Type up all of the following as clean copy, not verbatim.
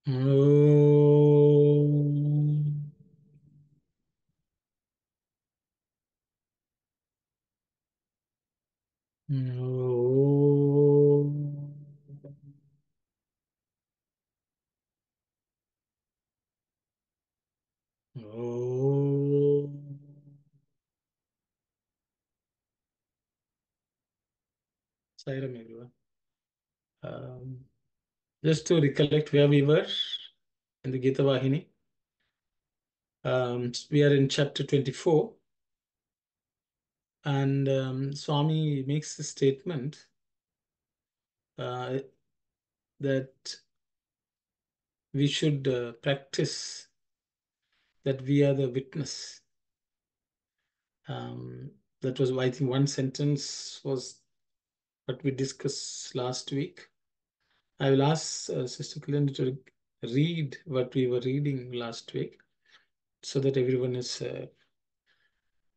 Om. Om. Om. Sairam, everyone. Just to recollect where we were in the Geetha Vahini, we are in chapter 24, and Swami makes a statement that we should practice that we are the witness. That was, I think, one sentence was what we discussed last week. I will ask Sister Kalyan to read what we were reading last week so that everyone is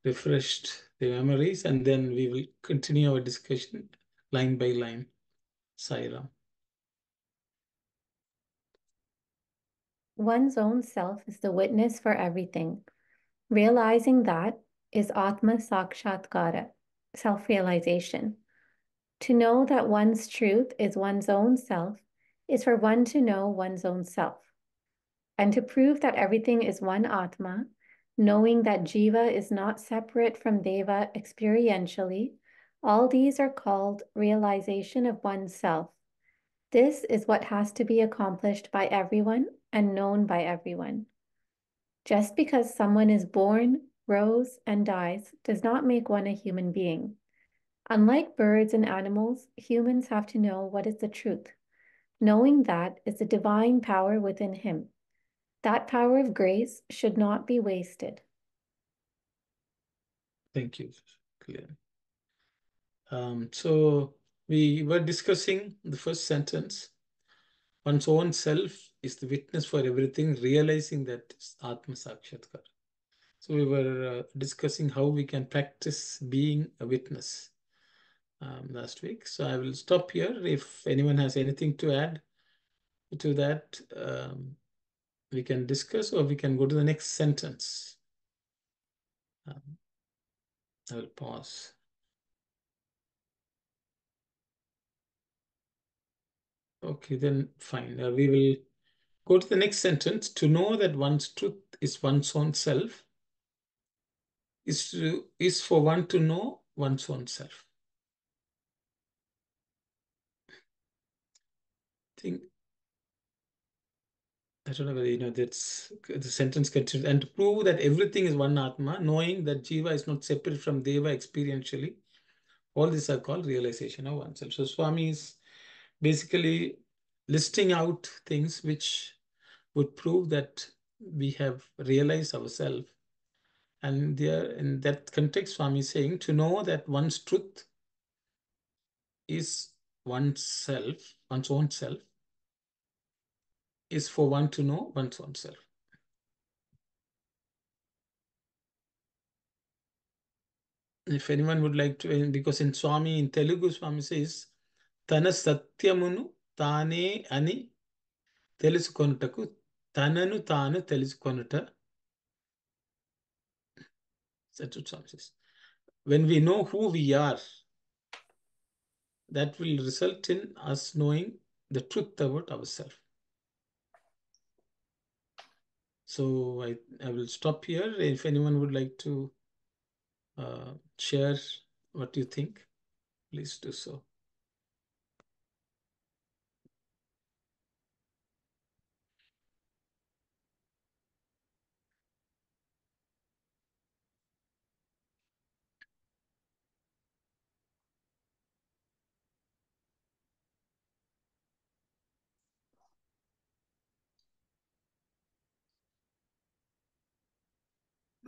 refreshed their memories, and then we will continue our discussion line by line. Sairam. One's own self is the witness for everything. Realizing that is Atma Sakshatkara, self-realization. To know that one's truth is one's own self is for one to know one's own self. And to prove that everything is one Atma, knowing that Jiva is not separate from Deva experientially, all these are called realization of oneself. This is what has to be accomplished by everyone and known by everyone. Just because someone is born, grows, and dies does not make one a human being. Unlike birds and animals, humans have to know what is the truth. Knowing that is the divine power within him. That power of grace should not be wasted. Thank you, Kalyan. So we were discussing the first sentence. One's own self is the witness for everything, realizing that it's Atma Sakshatkar. So we were discussing how we can practice being a witness last week. So I will stop here. If anyone has anything to add to that, we can discuss, or we can go to the next sentence. I will pause. Okay, then fine. We will go to the next sentence. To know that one's truth is one's own self is for one to know one's own self. I don't know whether that's the sentence continues. And to prove that everything is one Atma, knowing that Jiva is not separate from Deva experientially, all these are called realization of oneself. So Swami is basically listing out things which would prove that we have realized ourselves. And there, in that context, Swami is saying to know that one's truth is oneself, one's own self, is for one to know one's own self. If anyone would like to, because in Swami, in Telugu, Swami says, Tana satyamunu tane ani telusukonutaku, tananu tanu telusukonuta. That's what Swami says. When we know who we are, that will result in us knowing the truth about ourselves. So I will stop here. If anyone would like to share what you think, please do so.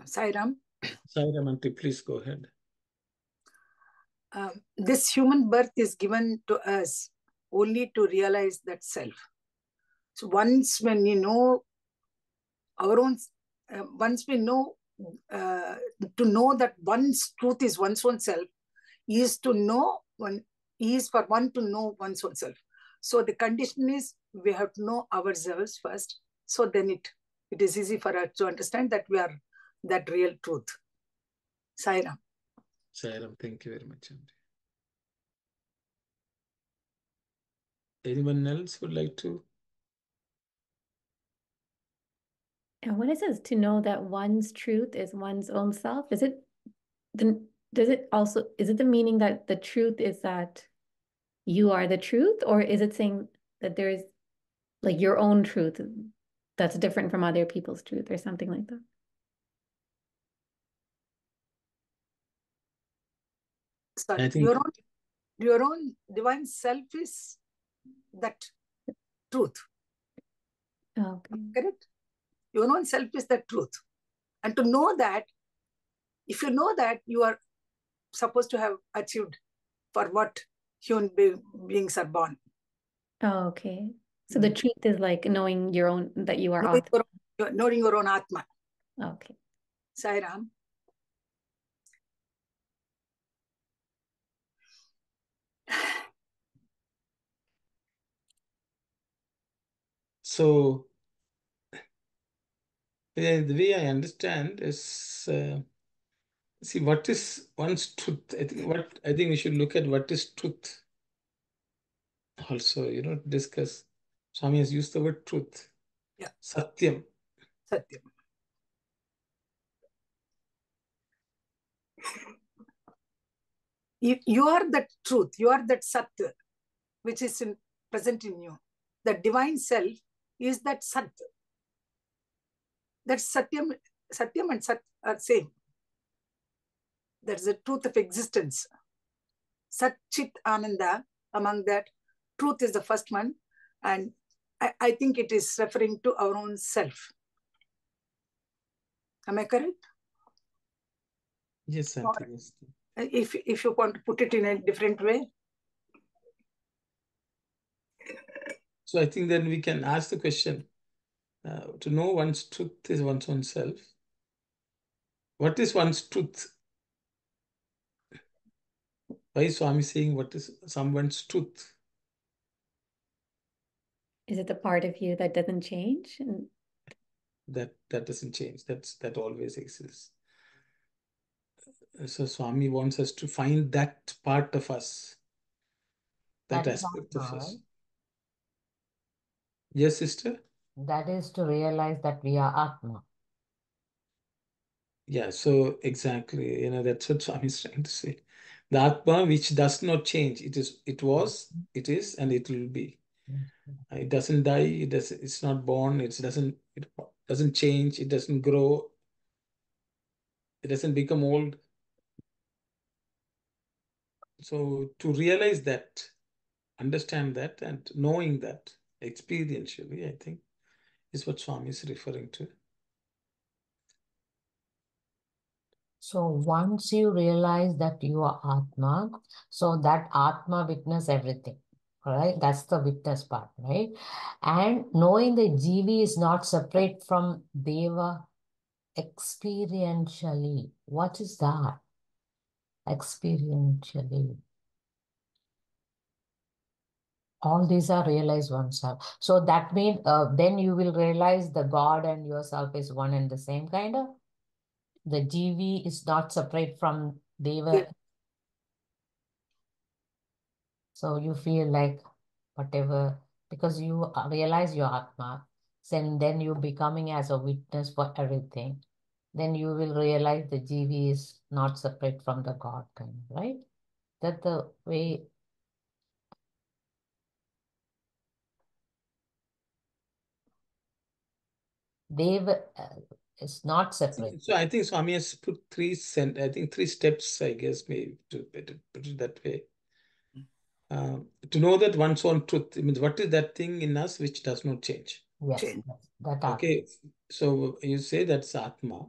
Sairam. Sairam Aunty, please go ahead. This human birth is given to us only to realize that self. So once when you know our own, once we know, to know that one's truth is one's own self, is to know one, is for one to know one's own self. So the condition is we have to know ourselves first. So then it is easy for us to understand that we are that real truth. Sai Ram. Sai Ram, thank you very much, Aunty. Anyone else would like to? And what it says to know that one's truth is one's own self? Is it the meaning that the truth is that you are the truth, or is it saying that there is like your own truth that's different from other people's truth or something like that? So I think your own divine self is that truth. Okay. Correct? Your own self is the truth. And to know that, if you know that, you are supposed to have achieved for what human beings are born. Oh, okay. So the truth is like knowing your own, that you are knowing your own Atma. Okay. Sai Ram. so. The way I understand is, see, what is one's truth? I think we should look at what is truth. Also, discuss. Swami has used the word truth. Yeah. Satyam. Satyam. You are that truth. You are that Sat, which is present in you. The divine self is that Sat. That Satyam and Sat are same. That's the truth of existence. Sat, Chit, Ananda, among that, truth is the first one. And I think it is referring to our own self. Am I correct? Yes, Auntie. Yes. If you want to put it in a different way. So I think then we can ask the question, to know one's truth is one's own self. What is one's truth? Why is Swami saying what is someone's truth? Is it the part of you that doesn't change? That doesn't change. That always exists. So Swami wants us to find that part of us, that aspect of us. Yes, sister? That is to realize that we are Atma. Yeah, so exactly, that's what Swami is trying to say. The Atma which does not change. It was, it is, and it will be. It doesn't die, it's not born, it doesn't change, it doesn't grow, it doesn't become old. So to realize that, understand that, and knowing that experientially, I think, is what Swami is referring to. So once you realize that you are Atma, so that Atma witness everything, right? That's the witness part, right? And knowing the Jivi is not separate from Deva experientially. What is that? Experientially. All these are realized oneself. So that means then you will realize the God and yourself is one and the same kind of. The GV is not separate from Deva. Yeah. So you feel like whatever, because you realize your Atma, and then you becoming as a witness for everything. Then you will realize the GV is not separate from the God kind, right? That the way. Deva is not separate. So I think Swami has put three steps, I guess, maybe to put it that way. To know that one's own truth, it means what is that thing in us which does not change? Yes, Change. that Okay, so you say that's Atma.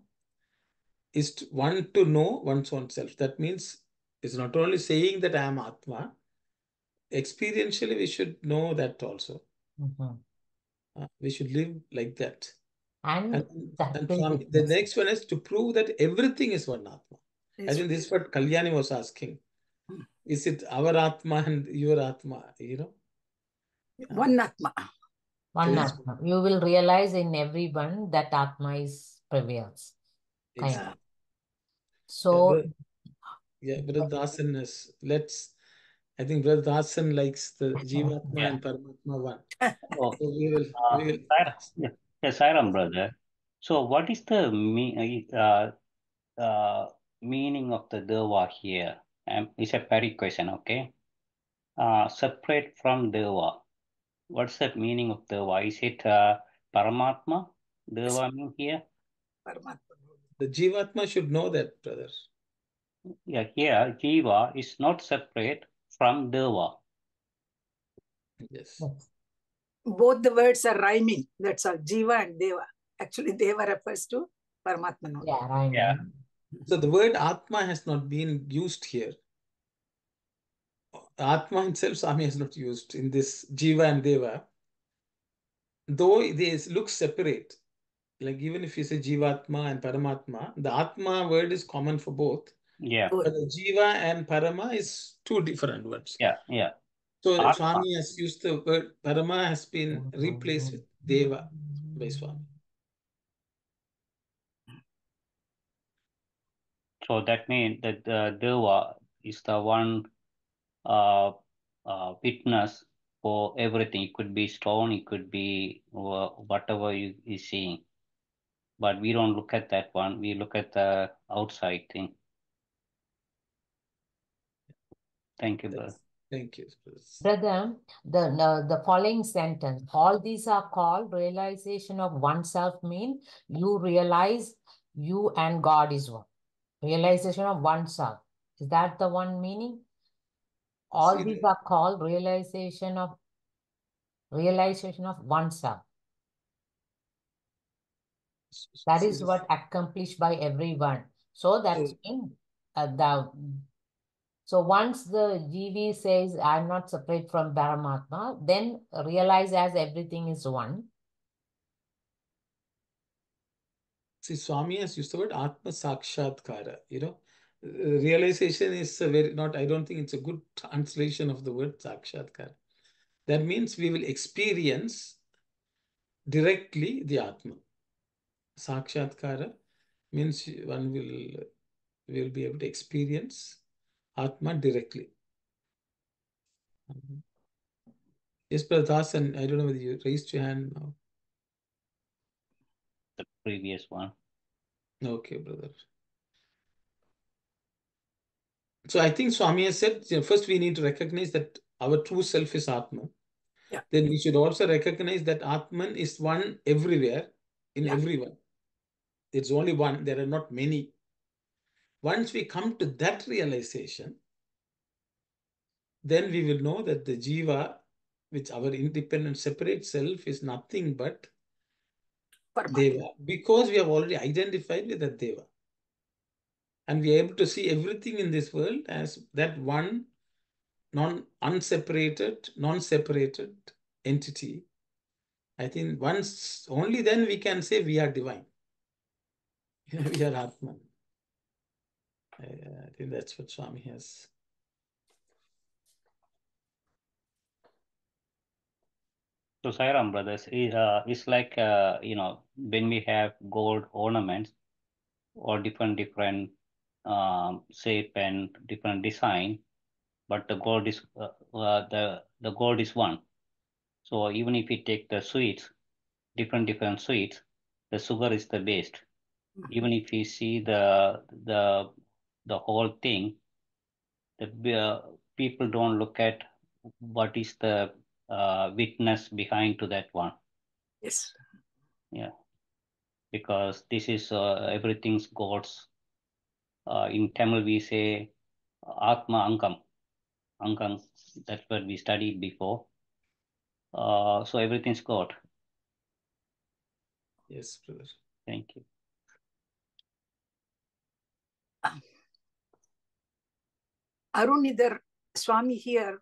Is one to know one's own self. That means it's not only saying that I am Atma, experientially we should know that also. We should live like that. And that And will Swami, the next one is to prove that everything is one Atma. I think this is what Kalyani was asking. Is it our Atma and your Atma, One Atma. One Yes. Atma. You will realize in everyone that Atma is prevails. Kind of. Exactly. So, Brother Dasan I think Brother Dasan likes the Jivatma Yeah. and Paramatma one. Oh, So we will Sairam, brother. So, what is the meaning of the Deva here? It's a very question, okay? Separate from Deva. What's the meaning of Deva? Is it Paramatma? Deva mean here? Paramatma. the Jivatma should know that, brother. Yeah, here Jiva is not separate from Deva. Yes. Both the words are rhyming. That's all. Jiva and Deva. Actually, Deva refers to Paramatma. No? yeah, right. Yeah. So the word Atma has not been used here. Atma himself, Swami has not used in this Jiva and Deva. Though they look separate, like even if you say Jivatma and Paramatma, the Atma word is common for both. Yeah. Both. But the Jiva and Parama is two different words. Yeah. Yeah. So Atma. Swami has used the word Parama has been replaced with Deva by Swami. So that means that Deva is the one witness for everything. It could be stone, it could be whatever you is seeing. But we don't look at that one. We look at the outside thing. Thank you, brother. Thank you. Brother, the following sentence, all these are called realization of oneself, mean you realize you and God is one. Realization of oneself. Is that the one meaning? All See, these are called realization of oneself. That see is this. what accomplished by everyone. So that's mean so once the GV says I'm not separate from Paramatma, then realize as everything is one. See, Swami has used the word Atma Sakshatkara. Realization is I don't think it's a good translation of the word Sakshatkara. That means we will experience directly the Atma. Sakshatkara means one will be able to experience Atma directly. Yes, Brother Dasan, I don't know whether you raised your hand now. The previous one. Okay, brother. So I think Swami has said, first we need to recognize that our true self is Atman. Yeah. Then we should also recognize that Atman is one everywhere, in everyone. It's only one, there are not many. Once we come to that realization, then we will know that the Jiva, which our independent separate self, is nothing but Paramatma. Deva, because we have already identified with that Deva. And we are able to see everything in this world as that one non-separated entity. I think only then we can say we are divine. We are Atman. I think that's what Swami has. So Sairam brothers, it's like when we have gold ornaments or different shape and different design, but the gold is the gold is one. So even if we take the sweets, different sweets, the sugar is the base. Even if we see the whole thing, the people don't look at what is the witness behind to that one. Yes. Yeah, because this is everything's God's. In Tamil we say Atma Ankam. Ankam, that's what we studied before. So everything's God. Yes, brother. Thank you. Arunidhar Swami here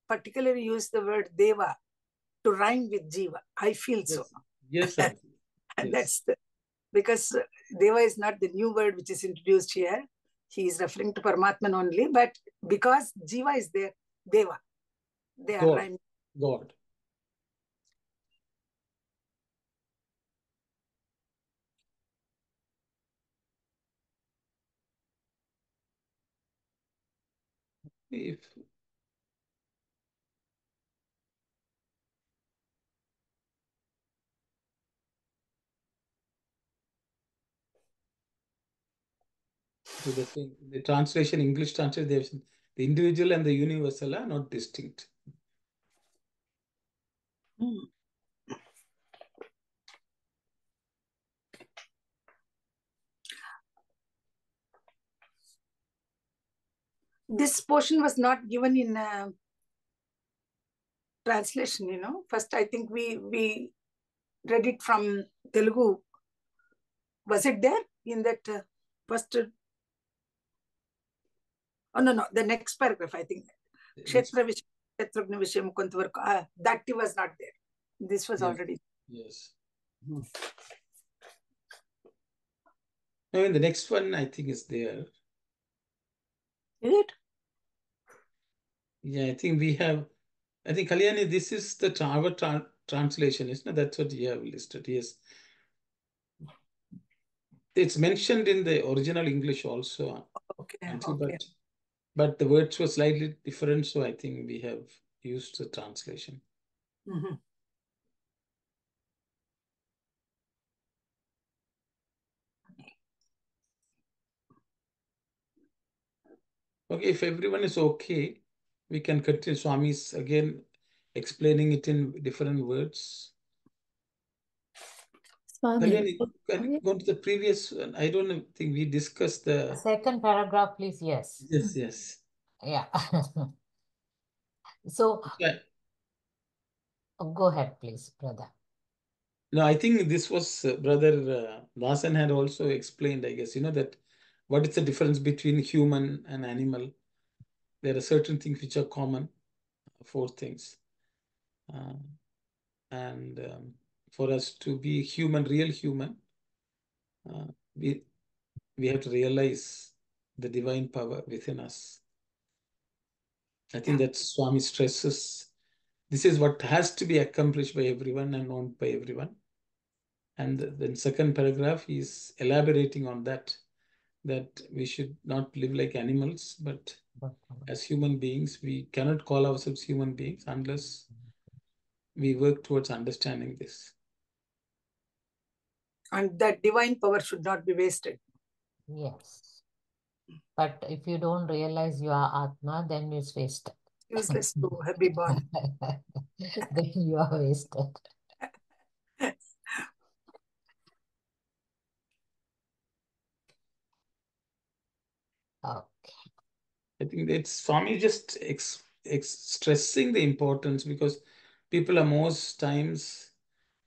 particularly used the word Deva to rhyme with Jiva. I feel so. Yes, sir. And Yes. because Deva is not the new word which is introduced here. He is referring to Paramatman only, but because Jiva is there, Deva. They are God. rhyming. God. If the translation, English translation, the individual and the universal are not distinct. This portion was not given in translation, First, I think we read it from Telugu. Was it there in that first? Oh, no, the next paragraph, I think. Kshetra Vishya, Kshetragna Vishya Mukantavarka. That was not there. This was already. Yes. No, the next one, I think, is there. Is it? Yeah, I think we have. I think, Kalyani, this is our translation, isn't it? That's what you have listed. Yes. It's mentioned in the original English also. Okay. But the words were slightly different, so I think we have used the translation. Okay, if everyone is okay, we can continue. Swami's again explaining it in different words. Swami. Kalyani, can you go to the previous one? I don't think we discussed the second paragraph, please. Yes. Yes. Yeah. So go ahead, please, brother. No, I think this was Brother Vasan had also explained, I guess, that what is the difference between human and animal? There are certain things which are common, 4 things. And for us to be human, real human, we have to realize the divine power within us. I think that Swami stresses this is what has to be accomplished by everyone and known by everyone. And then second paragraph is elaborating on that we should not live like animals, but as human beings. We cannot call ourselves human beings unless we work towards understanding this. And that divine power should not be wasted. Yes. But if you don't realize you are Atma, then it's wasted. Useless to be born. Then you are wasted. Okay. I think it's Swami just stressing the importance, because people are most times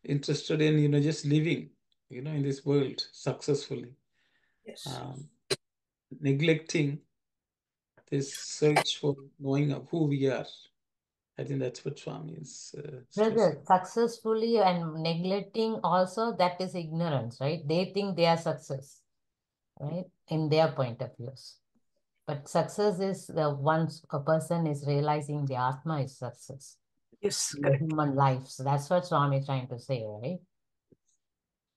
interested in just living in this world successfully, Yes. neglecting this search for knowing of who we are. I think that's what Swami is stressing. Brother, successfully and neglecting also, that is ignorance, right? They think they are success, right? In their point of views. But success is once a person is realizing the Atma is success. Yes, in correct. the human lives. That's what Swami is trying to say, right?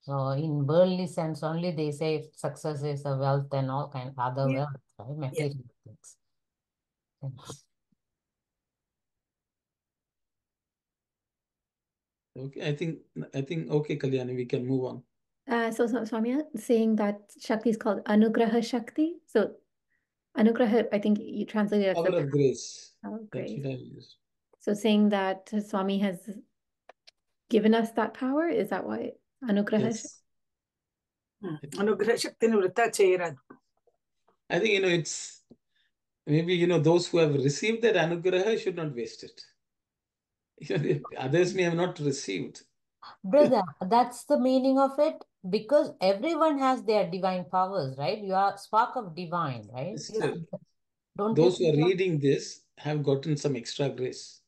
So in worldly sense only, they say success is the wealth and all kind of other wealth, right? Material things. Yes. Okay, I think okay, Kalyani, we can move on. So Swami saying that Shakti is called Anugraha Shakti. So Anugraha, I think you translated it as Power of grace. power of That's grace. what I used. So saying that Swami has given us that power, is that why Anugraha? Yes. Anugraha Shakti Nivritta Cheyaradu. I think it's maybe those who have received that anugraha should not waste it. Others may have not received. Brother, that's the meaning of it, because everyone has their divine powers, right? You are spark of divine, right? Still, Don't those who you are think so? reading this have gotten some extra grace.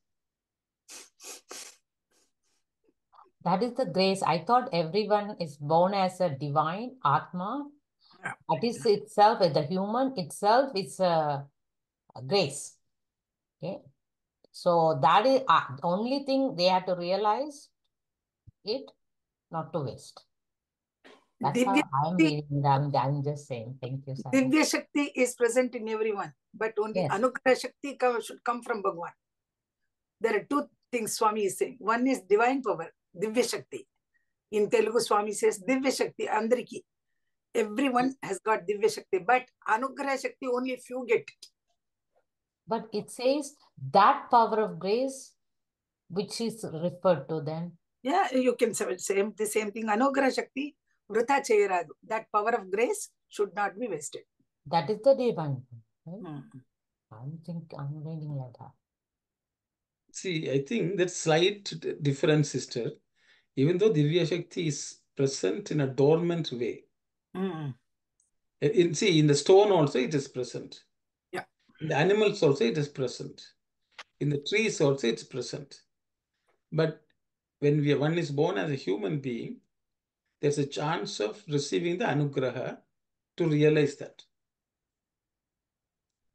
That is the grace. I thought everyone is born as a divine Atma. That is itself, the human itself is a grace. Okay. So that is the only thing they have to realize it, not to waste. That's Divya how I'm Shakti, reading. I'm just saying. Thank you, Sari. Divya Shakti is present in everyone, but only Yes. Anugrah Shakti should come from Bhagawan. There are two things Swami is saying. One is divine power, Divya Shakti. In Telugu, Swami says Divya Shakti, Andriki. Everyone has got Divya Shakti, but Anugrah Shakti only few get it. But it says that power of grace, which is referred to then. Yeah, you can say the same thing. Anugrah Shakti, Vrutha Cheyaradu. That power of grace should not be wasted. That is the divine. Right? Hmm. I'm reading like that. See, I think that slight difference, sister, even though Divya Shakti is present in a dormant way. Hmm. See, in the stone also it is present. Yeah. In the animals also it is present. In the trees also it's present. But when one is born as a human being, there's a chance of receiving the anugraha to realize that.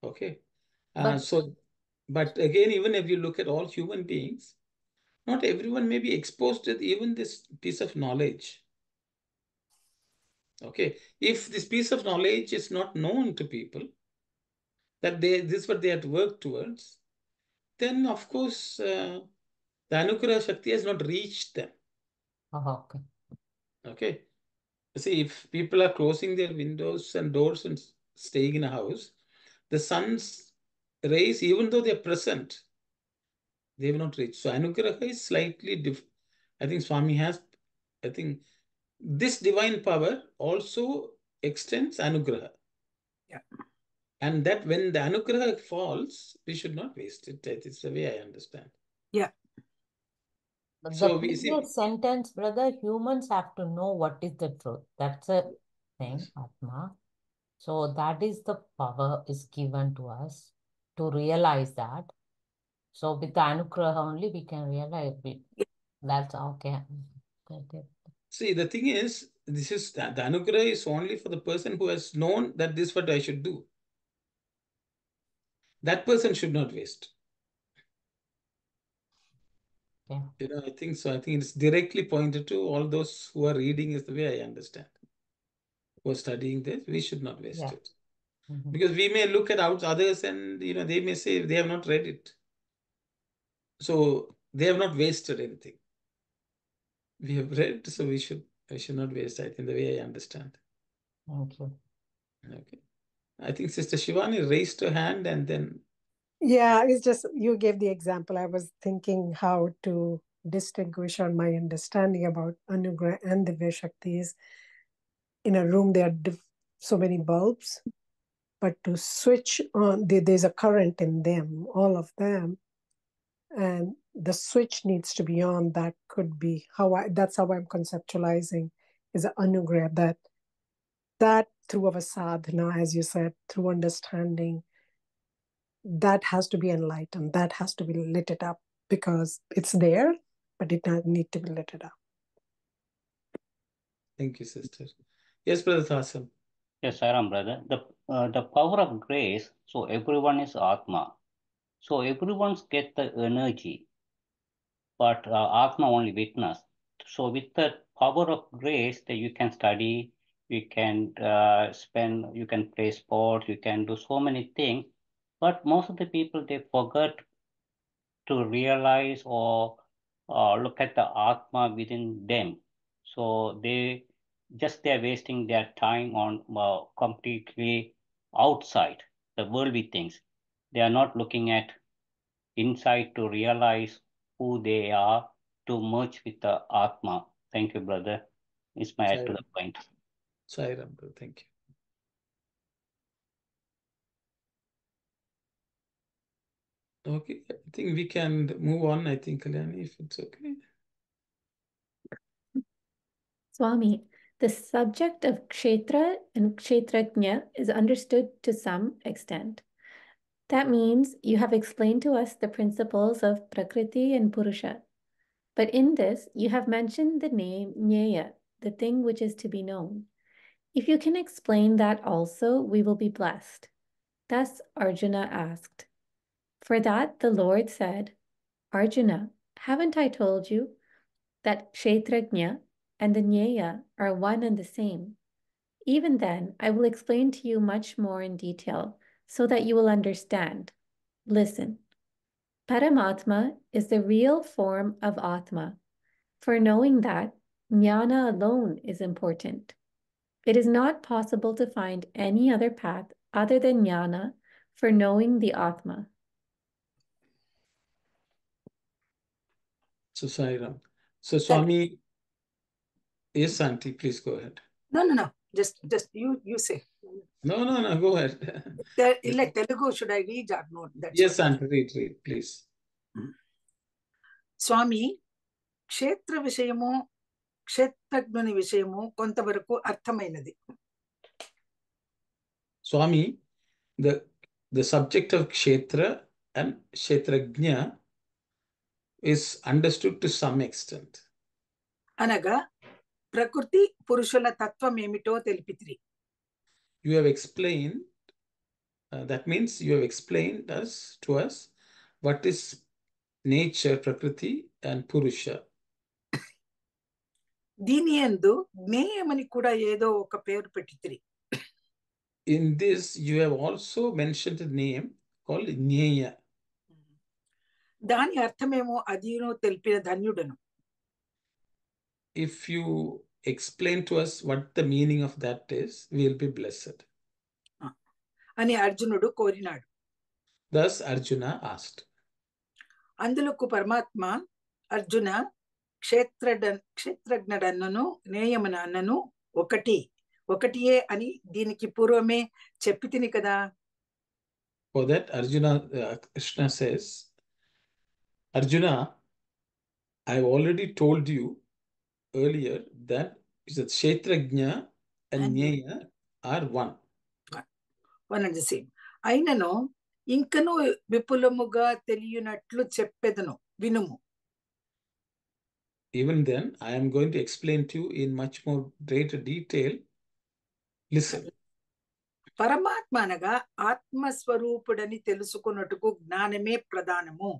Okay. But again, even if you look at all human beings, not everyone may be exposed to even this piece of knowledge. Okay. If this piece of knowledge is not known to people, that this is what they have to work towards, then of course the Anugrah Shakti has not reached them. Oh, okay. Okay. See, if people are closing their windows and doors and staying in a house, the sun's rays, even though they're present, they have not reached. So Anugraha is slightly different. I think Swami has, I think this divine power also extends Anugraha. Yeah. And that when the Anugraha falls, we should not waste it. That is the way I understand. Yeah. But So the we see. previous sentence, brother, humans have to know what is the truth. That's a thing, Atma. So that is the power is given to us to realize that. So with the Anugraha only we can realize it. That's okay. See, the thing is, this is the Anugraha is only for the person who has known that this is what I should do. That person should not waste. Yeah. You know, I think so. I think it's directly pointed to all those who are reading is the way I understand. Who are studying this, we should not waste it. Because we may look at others and, you know, they may say they have not read it. So they have not wasted anything. We have read, so we should not waste, I think, the way I understand. Thank you. Okay. I think Sister Shivani raised her hand and then. Yeah, it's just you gave the example. I was thinking how to distinguish on my understanding about Anugrah and Divya Shaktis. In a room, there are so many bulbs, but to switch on, there's a current in them, all of them, and the switch needs to be on. That could be that's how I'm conceptualizing is an Anugrah, that through our sadhana, as you said, through understanding, that has to be enlightened, that has to be lit it up, because it's there, but it need to be lit it up. Thank you, sister. Yes, Brother Thasam. Yes, Saram, brother. The power of grace. So everyone is Atma. So everyone's get the energy, but Atma only witness. So with the power of grace, that you can study, you can you can play sport, you can do so many things. But most of the people, they forget to realize or look at the Atma within them. So they're wasting their time on completely outside the worldly things. They are not looking at inside to realize who they are, to merge with the Atma. Thank you, brother. It's my add to the point. Sairam, brother. Thank you. Okay, I think we can move on. I think, Kalyani, if it's okay. Swami, the subject of kshetra and kshetrajna is understood to some extent. That means you have explained to us the principles of Prakriti and Purusha. But in this, you have mentioned the name Jnaya, the thing which is to be known. If you can explain that also, we will be blessed. Thus Arjuna asked. For that the Lord said, Arjuna, haven't I told you that kshetrajna, and the Nyaya are one and the same. Even then, I will explain to you much more in detail so that you will understand. Listen. Paramatma is the real form of Atma. For knowing that, jnana alone is important. It is not possible to find any other path other than jnana for knowing the Atma. So, Sairam. So, Swami, yes, Auntie, please go ahead. No. Just you say. No, go ahead. Like Telugu, should I read or not? That's Yes, what. Auntie, read, please. స్వామి క్షేత్ర విషయము క్షేత్రజ్ఞుని విషయము కొంతవరకు అర్థమైనది. Swami, the subject of kshetra and kshetrajna is understood to some extent. అనగా ప్రకృతి పురుషుల తత్వం ఏమిటో తెలిపితిరి. You have explained, that means you have explained to us what is nature, prakriti and purusha. దీని యందు జ్ఞేయమని కూడా ఏదో ఒక పేరు పెట్టితిరి. In this, you have also mentioned a name called Jnaya. దాని అర్థమేమో అదిను తెలిపిన ధన్యుడను. If you explain to us what the meaning of that is, we will be blessed. అని అర్జునుడు కోరినాడు. Thus Arjuna asked. అందులకు పరమాత్మ అర్జున క్షేత్రజ్ఞుడన్నను నేయమనను ఒకటియే అని దీనికి పూర్వమే చెప్పి తిని కదా. For that, Krishna says, Arjuna, I have already told you earlier that Kshetrajna and Nyaya are one. One and the same. అయినను ఇంకను విపులముగా తెలియనట్లు చెప్పెదను వినుము. Even then, I am going to explain to you in much more greater detail. Listen. పరమాత్మ అనగా ఆత్మస్వరూపుడని తెలుసుకున్నట్టుకు జ్ఞానమే ప్రధానము.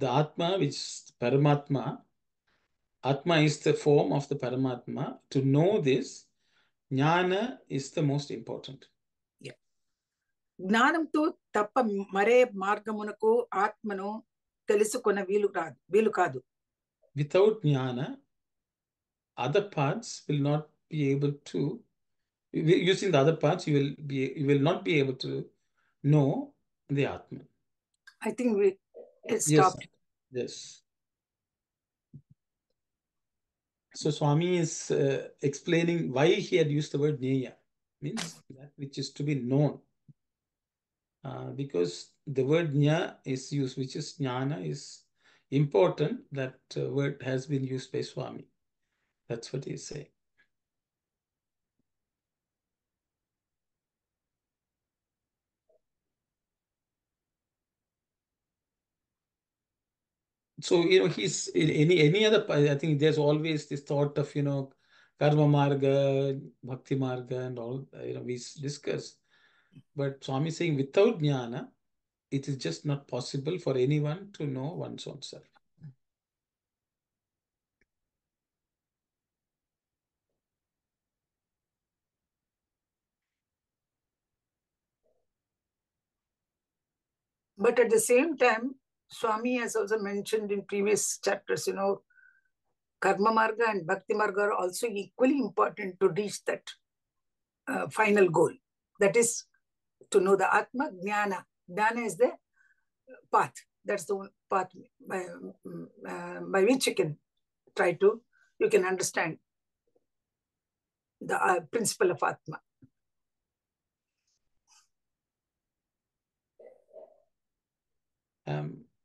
The Atma, which is Paramatma, Atma is the form of the Paramatma. To know this, Jnana is the most important. జ్ఞానంతో తప్ప మరే మార్గమునకు ఆత్మను తెలుసుకున్న వీలు కాదు. Without Jnana, other paths will not be able to, using the other paths, you will not be able to know the Atma. I think we stopped. Yes. So Swami is explaining why he had used the word Jnaya, means that which is to be known. Because the word Jna is used, which is Jnana, is important. That word has been used by Swami. That's what he is saying. So, he's in any other, I think there's always this thought of, karma marga, bhakti marga and all, we discuss. But Swami is saying without Jnana, it is just not possible for anyone to know one's own self. But at the same time, Swami has also mentioned in previous chapters, karma marga and bhakti marga are also equally important to reach that final goal. That is to know the Atma. Jnana is the path. That's the path by which you can understand the principle of Atma.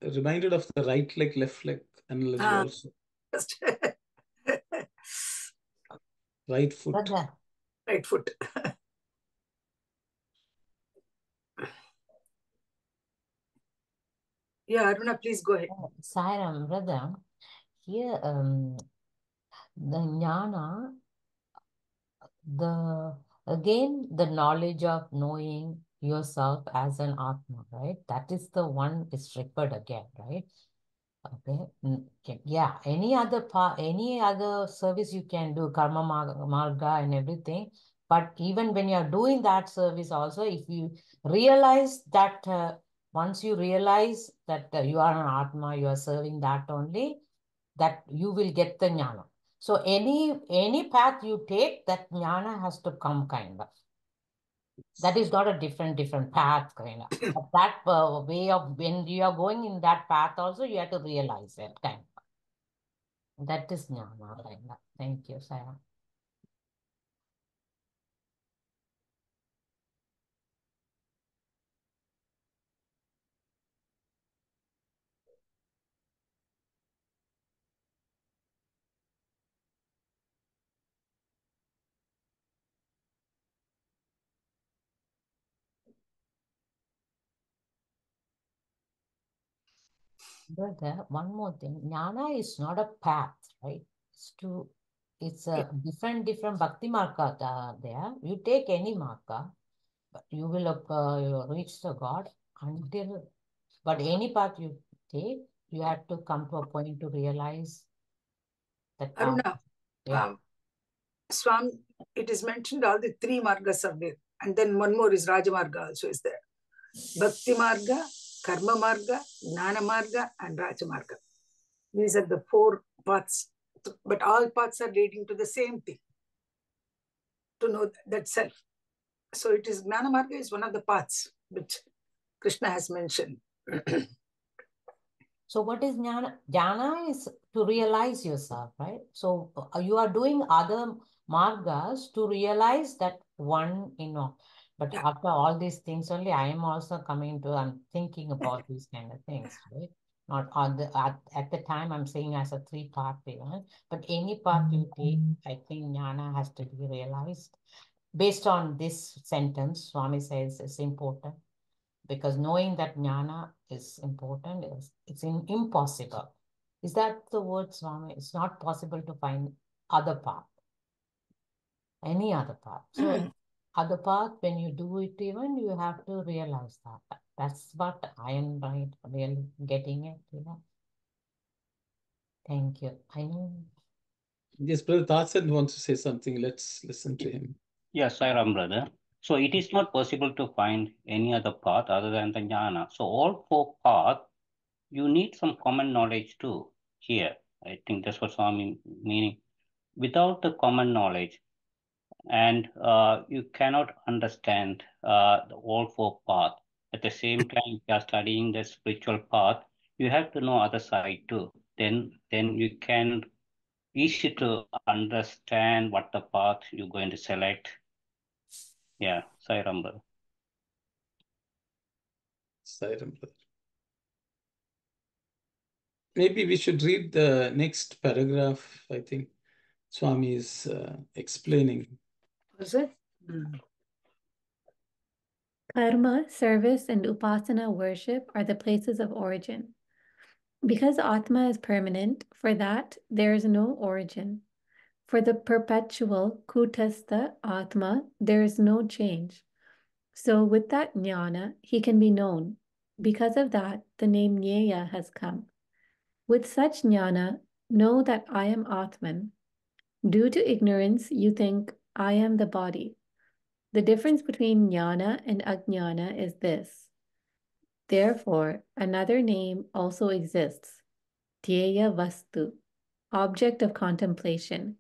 Reminded of the right leg, left leg analogy also. Right foot. Right foot. Yeah, Aruna, please go ahead. Sairam, brother, here the jnana, the knowledge of knowing yourself as an Atma, right? That is the one is referred again, right? Okay. Yeah. Any other service you can do, karma marga and everything. But even when you're doing that service also, if you realize that once you realize that you are an Atma, you are serving that only, that you will get the jnana. So any path you take, that jnana has to come kind of. That is not a different path kind of. But that way of when you are going in that path also, you have to realize it kind of. That is jnana kind of. Thank you, Sarah. Brother, one more thing. Jnana is not a path, right? It's a different bhakti marga there. You take any marga, but you will reach the God but any path you take, you have to come to a point to realize that path. Aruna, Yeah. Swami, it is mentioned all the three margas are there. And then one more is Rajamarga also is there. Bhakti Marga, Karma Marga, Jnana Marga, and Raja Marga. These are the four paths. But all paths are leading to the same thing, to know that self. So it is Jnana Marga is one of the paths which Krishna has mentioned. So what is jnana? Jnana is to realize yourself, right? So you are doing other margas to realize that one, But after all these things only, I am also I'm thinking about these kind of things, right? Not at the time I'm saying as a three-part way, right? But any part you take, I think jnana has to be realized. Based on this sentence, Swami says is important. Because knowing that jnana is important, it's impossible. Is that the word, Swami? It's not possible to find other path, any other path. So other path, when you do it even, you have to realize that. That's what I am really getting it, Thank you. I know. Yes, Brother Tatsan wants to say something. Let's listen to him. Yes, Sairam, brother. So it is not possible to find any other path other than the jnana. So all four paths, you need some common knowledge too here. I think that's what Swami meaning. Without the common knowledge, and you cannot understand the all four paths. At the same time, if you are studying the spiritual path, you have to know other side too. Then you can easy to understand what the path you're going to select. Yeah, Sairam, brother. Sairam, brother. Maybe we should read the next paragraph. I think Swami is explaining. Was it? Karma, service, and upasana worship are the places of origin. Because Atma is permanent, for that there is no origin. For the perpetual Kutastha Atma, there is no change. So with that jnana, he can be known. Because of that, the name Jnana has come. With such jnana, know that I am Atman. Due to ignorance, you think I am the body. The difference between jnana and ajnana is this. Therefore, another name also exists, Dhyeya Vastu, object of contemplation.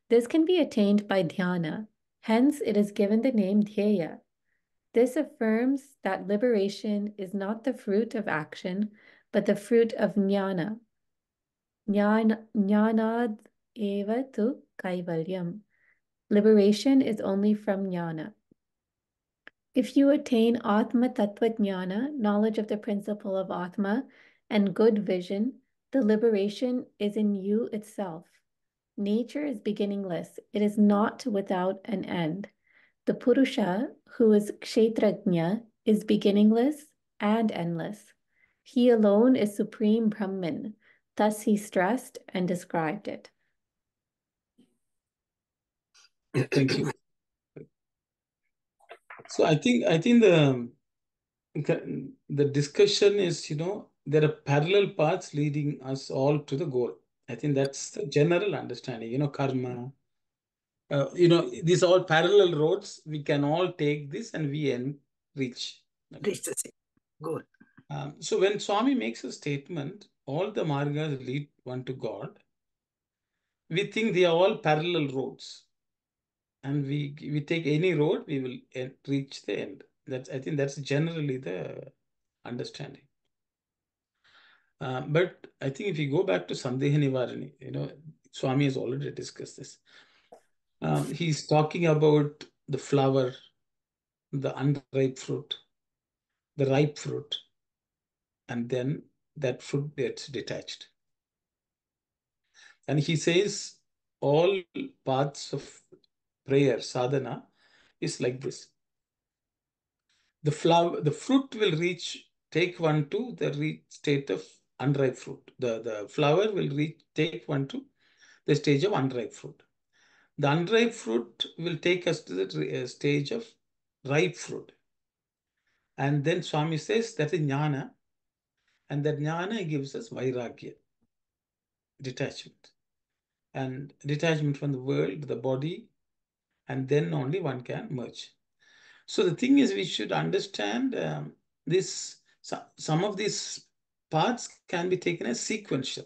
This can be attained by dhyana, hence it is given the name Dhyeya. This affirms that liberation is not the fruit of action, but the fruit of jnana. Jnanad eva tu kaivalyam. Liberation is only from jnana. If you attain Atma Tattva Jnana, knowledge of the principle of Atma, and good vision, the liberation is in you itself. Nature is beginningless. It is not without an end. The Purusha, who is Kshetrajna, is beginningless and endless. He alone is supreme Brahman. Thus he stressed and described it. Thank you. So I think the discussion is, there are parallel paths leading us all to the goal. I think that's the general understanding. Karma. These are all parallel roads. We can all take this and we reach. Okay. Reach the same goal. So when Swami makes a statement, all the margas lead one to God, we think they are all parallel roads. And we take any road, we will reach the end. I think that's generally the understanding. But I think if you go back to Sandeha Nivarani, Swami has already discussed this. He's talking about the flower, the unripe fruit, the ripe fruit, and then that fruit gets detached. And he says all paths of prayer, sadhana, is like this. The fruit will take one to the state of unripe fruit. The flower will take one to the stage of unripe fruit. The unripe fruit will take us to the stage of ripe fruit. And then Swami says that is jnana, and that jnana gives us vairagya, detachment. And detachment from the world, the body, and then only one can merge. So the thing is, we should understand some of these paths can be taken as sequential.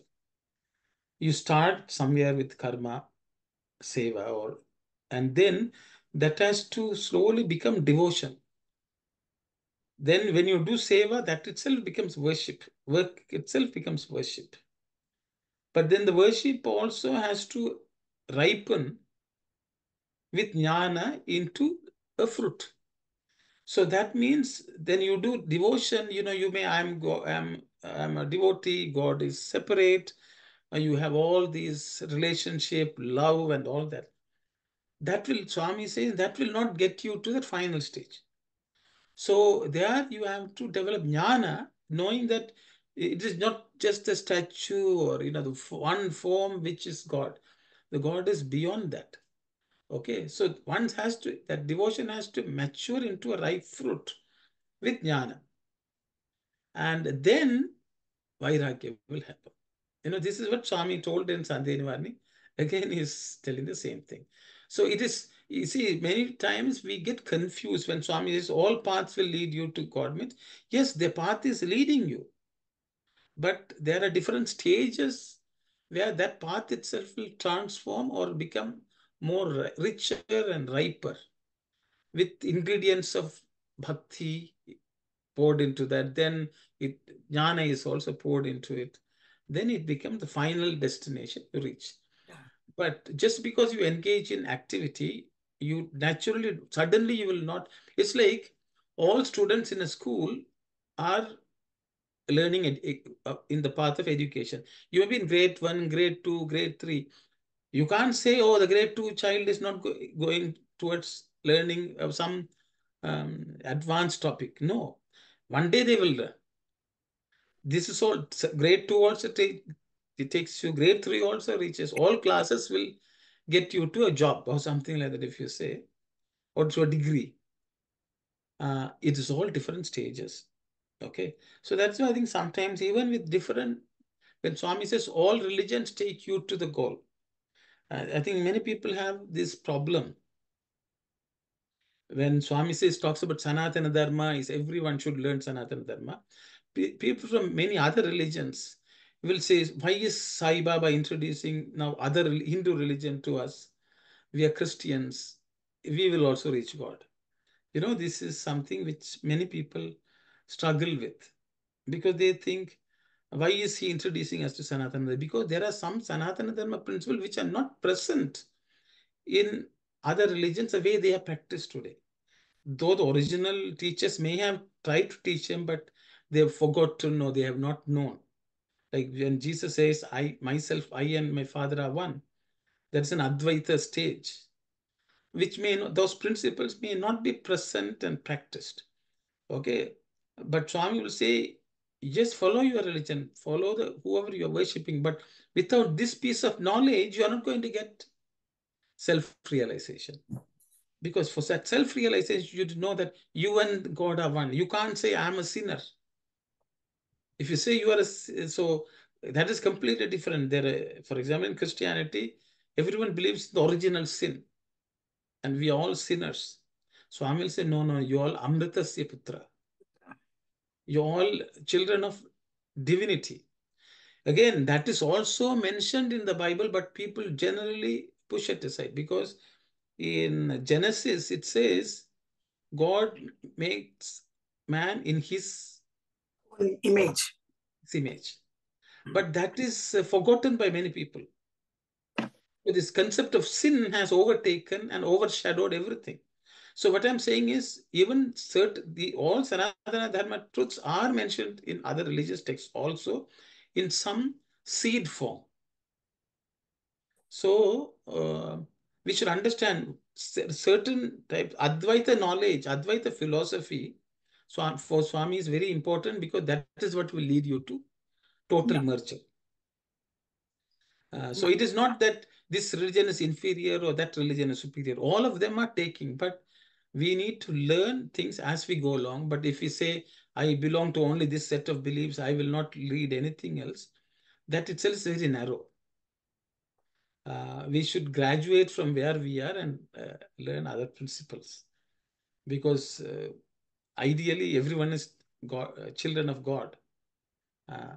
You start somewhere with karma, seva, and then that has to slowly become devotion. Then when you do seva, that itself becomes worship. Work itself becomes worship. But then the worship also has to ripen with jnana into a fruit. So that means then you do devotion, I'm a devotee, God is separate, you have all these relationship, love and all that. Swami says, that will not get you to that final stage. So there you have to develop jnana, knowing that it is not just a statue or, the one form which is God. The God is beyond that. Okay, so that devotion has to mature into a ripe fruit with jnana. And then vairagya will happen. This is what Swami told in Sandhya Nivarani. Again, he's telling the same thing. So it is, you see, many times we get confused when Swami says all paths will lead you to God. Means, yes, the path is leading you. But there are different stages where that path itself will transform or become more richer and riper with ingredients of bhakti poured into that. Then jnana is also poured into it. Then it becomes the final destination you reach. Yeah. But just because you engage in activity, you naturally, suddenly you will not. It's like all students in a school are learning in the path of education. You may be in grade 1, grade 2, grade 3. You can't say, oh, the grade 2 child is not going towards learning of some advanced topic. No. One day they will learn. This is all. Grade 2 also it takes you. Grade 3 also reaches. All classes will get you to a job or something like that, if you say, or to a degree. It is all different stages. Okay. So that's why I think sometimes even with when Swami says all religions take you to the goal, I think many people have this problem. When Swami talks about Sanatana Dharma, is everyone should learn Sanatana Dharma. People from many other religions will say, why is Sai Baba introducing now other Hindu religion to us? We are Christians. We will also reach God. This is something which many people struggle with because they think, why is he introducing us to Sanatana Dharma? Because there are some Sanatana Dharma principles which are not present in other religions the way they are practiced today. Though the original teachers may have tried to teach them, but they have forgot to know, they have not known. Like when Jesus says, I and my Father are one, that's an Advaita stage, which those principles may not be present and practiced. Okay. But Swami will say, just follow your religion, follow whoever you are worshipping, but without this piece of knowledge, you are not going to get self-realization. Because for that self-realization, you know that you and God are one. You can't say, I'm a sinner. If you say you are so that is completely different. There, for example, in Christianity, everyone believes the original sin, and we are all sinners. Swami will say, no, no, you all Amritasya Putra. You all children of divinity. Again, that is also mentioned in the Bible, but people generally push it aside because in Genesis it says God makes man in his image. image. But that is forgotten by many people. This concept of sin has overtaken and overshadowed everything. So what I'm saying is, even all Sanatana Dharma truths are mentioned in other religious texts also in some seed form. So we should understand certain type Advaita knowledge, Advaita philosophy. So for Swami is very important because that is what will lead you to total merger. So it is not that this religion is inferior or that religion is superior. All of them are taking, but we need to learn things as we go along. But if we say, I belong to only this set of beliefs, I will not read anything else, that itself is very narrow. We should graduate from where we are and learn other principles. Because ideally, everyone is God, children of God.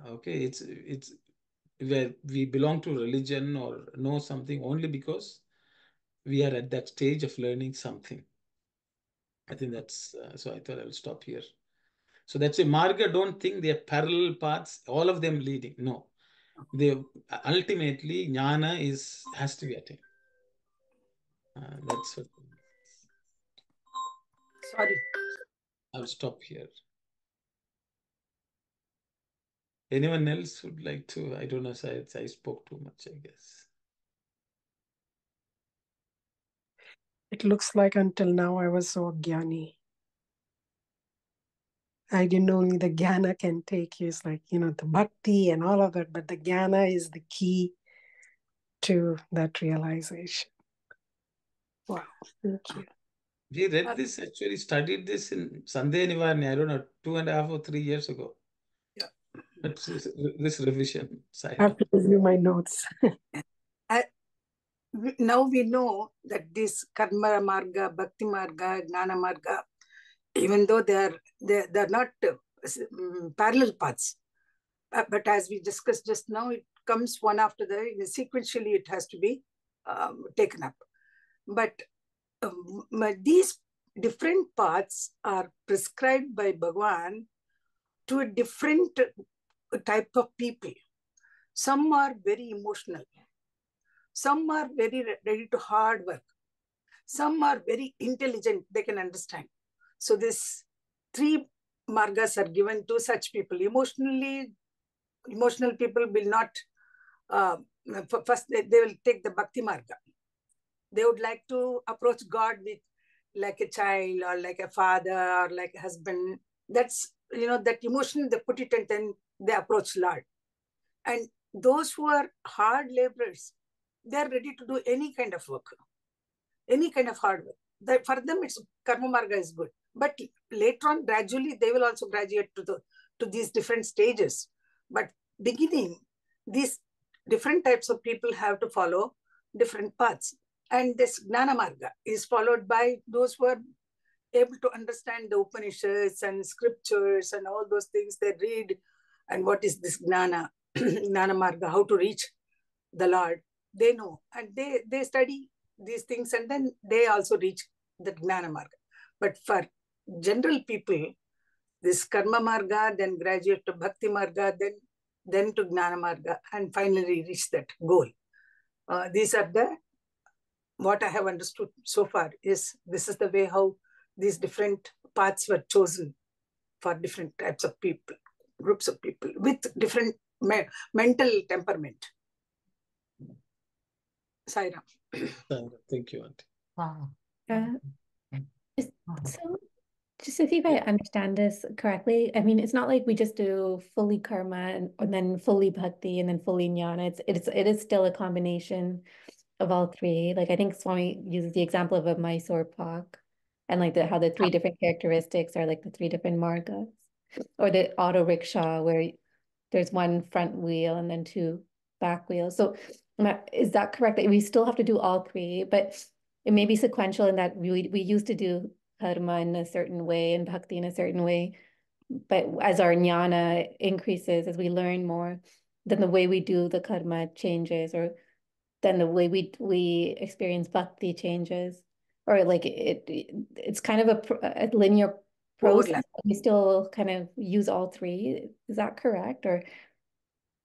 Okay, it's where we belong to religion or know something only because we are at that stage of learning something. I think that's so I thought I will stop here. So that's a Marga. Don't think they are parallel paths, all of them leading. No, they ultimately jnana has to be attained. That's what. Sorry. I'll stop here. Anyone else would like to? I don't know. I spoke too much, I guess. It looks like until now I was so jnani. I didn't know only the jnana can take you. It's like, the bhakti and all of that, but the jnana is the key to that realization. Wow, thank you. We read this, actually studied this in Sandhya Nivarni, I don't know, 2.5 or 3 years ago. Yeah. But this revision. I have to review my notes. Now we know that this karma marga, bhakti marga, jnana marga, even though they're not parallel paths, but as we discussed just now, it comes one after the other. Sequentially it has to be taken up. But these different paths are prescribed by Bhagawan to a different type of people. Some are very emotional. Some are very ready to hard work. Some are very intelligent, they can understand. So these 3 margas are given to such people. Emotional people will not, first they will take the bhakti marga. They would like to approach God with like a child or like a father or like a husband. That's, that emotion, they put it and then they approach Lord. And those who are hard laborers, they're ready to do any kind of work, any kind of hard work. For them, it's karma marga is good. But later on, gradually, they will also graduate to these different stages. But beginning, these different types of people have to follow different paths. And this jnana marga is followed by those who are able to understand the Upanishads and scriptures and all those things they read. And what is this jnana, jnana marga, how to reach the Lord, they know. And they study these things and then they also reach the jnana marga. But for general people, this karma marga, then graduate to bhakti marga, then to jnana marga, and finally reach that goal. These are what I have understood so far is this is the way how these different paths were chosen for different types of people, groups of people with different mental temperament. Sai Ram. Thank you, Auntie. Wow. So just to see if I understand this correctly, I mean, it's not like we just do fully karma and then fully bhakti and then fully jnana. It is still a combination of all 3. Like I think Swami uses the example of a Mysore pak and like how the 3 different characteristics are like the 3 different margas, or the auto rickshaw where there's one front wheel and then two back wheels. So is that correct? That we still have to do all three, but it may be sequential in that we used to do karma in a certain way and bhakti in a certain way. But as our jnana increases, as we learn more, then the way we do the karma changes, or then the way we experience bhakti changes, or like it's kind of a linear process. Overlap. We still kind of use all three. Is that correct? Or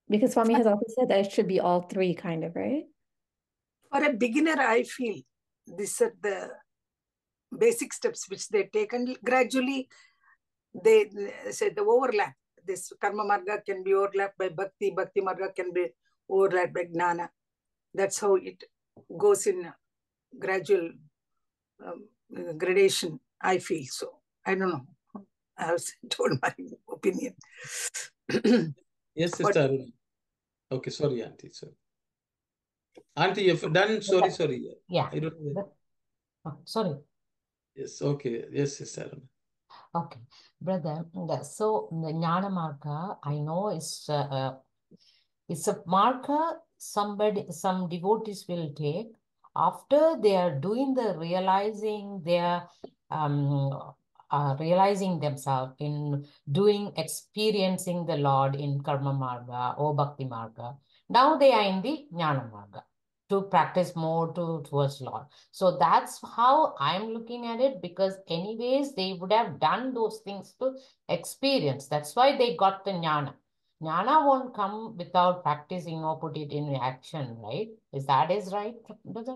because Swami has also said that it should be all three, kind of, right? For a beginner, I feel these are the basic steps which they take, and gradually they say the overlap. This karma marga can be overlapped by bhakti, bhakti marga can be overlapped by jnana. That's how it goes in gradual gradation, I feel so. I don't know. I have told my opinion. Yes, Sister Aruna. Okay, sorry, Auntie. Sorry. Auntie, you've done. Sorry. Yeah. I don't know. Sorry. Yes, okay. Yes, Sister Aruna. Okay, brother. So the Jnana Marga, I know it's a marker some devotees will take after they are doing the realizing, they are realizing themselves in experiencing the Lord in Karma Marga or Bhakti Marga. Now they are in the Jnana Marga to practice more towards Lord. So that's how I'm looking at it, because anyways, they would have done those things to experience. That's why they got the Jnana. Jnana won't come without practicing or put it in action, right? Is right, brother?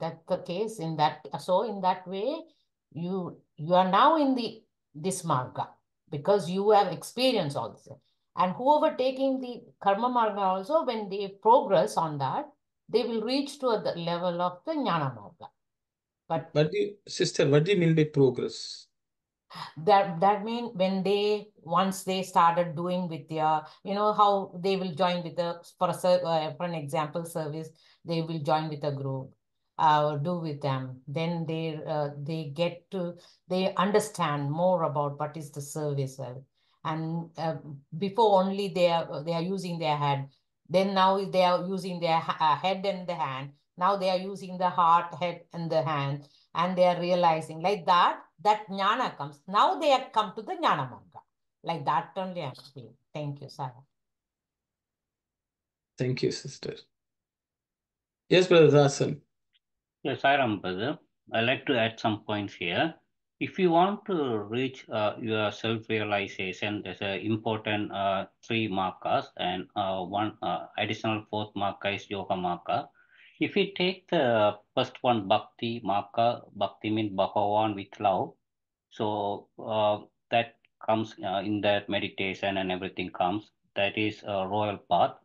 That's the case in that. So in that way, you are now in this marga because you have experience also. And whoever taking the karma marga also, when they progress on that, they will reach to the level of the jnana marga. But Sister, what do you mean by progress? that mean when once they started doing with their, how they will join with for an example service, they will join with a group, do with them, then they understand more about what is the service, and before only they are using their head, then now they are using their head and the hand, now they are using the heart, head and the hand, and they are realizing like that jnana comes. Now they have come to the jnana marga. Like that only I feel. Thank you, Sarah. Thank you, sister. Yes, Brother Dasan. Yes, Sairam, brother. I'd like to add some points here. If you want to reach your self-realization, there's an important three markers, and one additional fourth marker is yoga marker. If we take the first one, bhakti marker, bhakti means Bhagawan with love. So that comes in that meditation and everything comes. That is a royal path.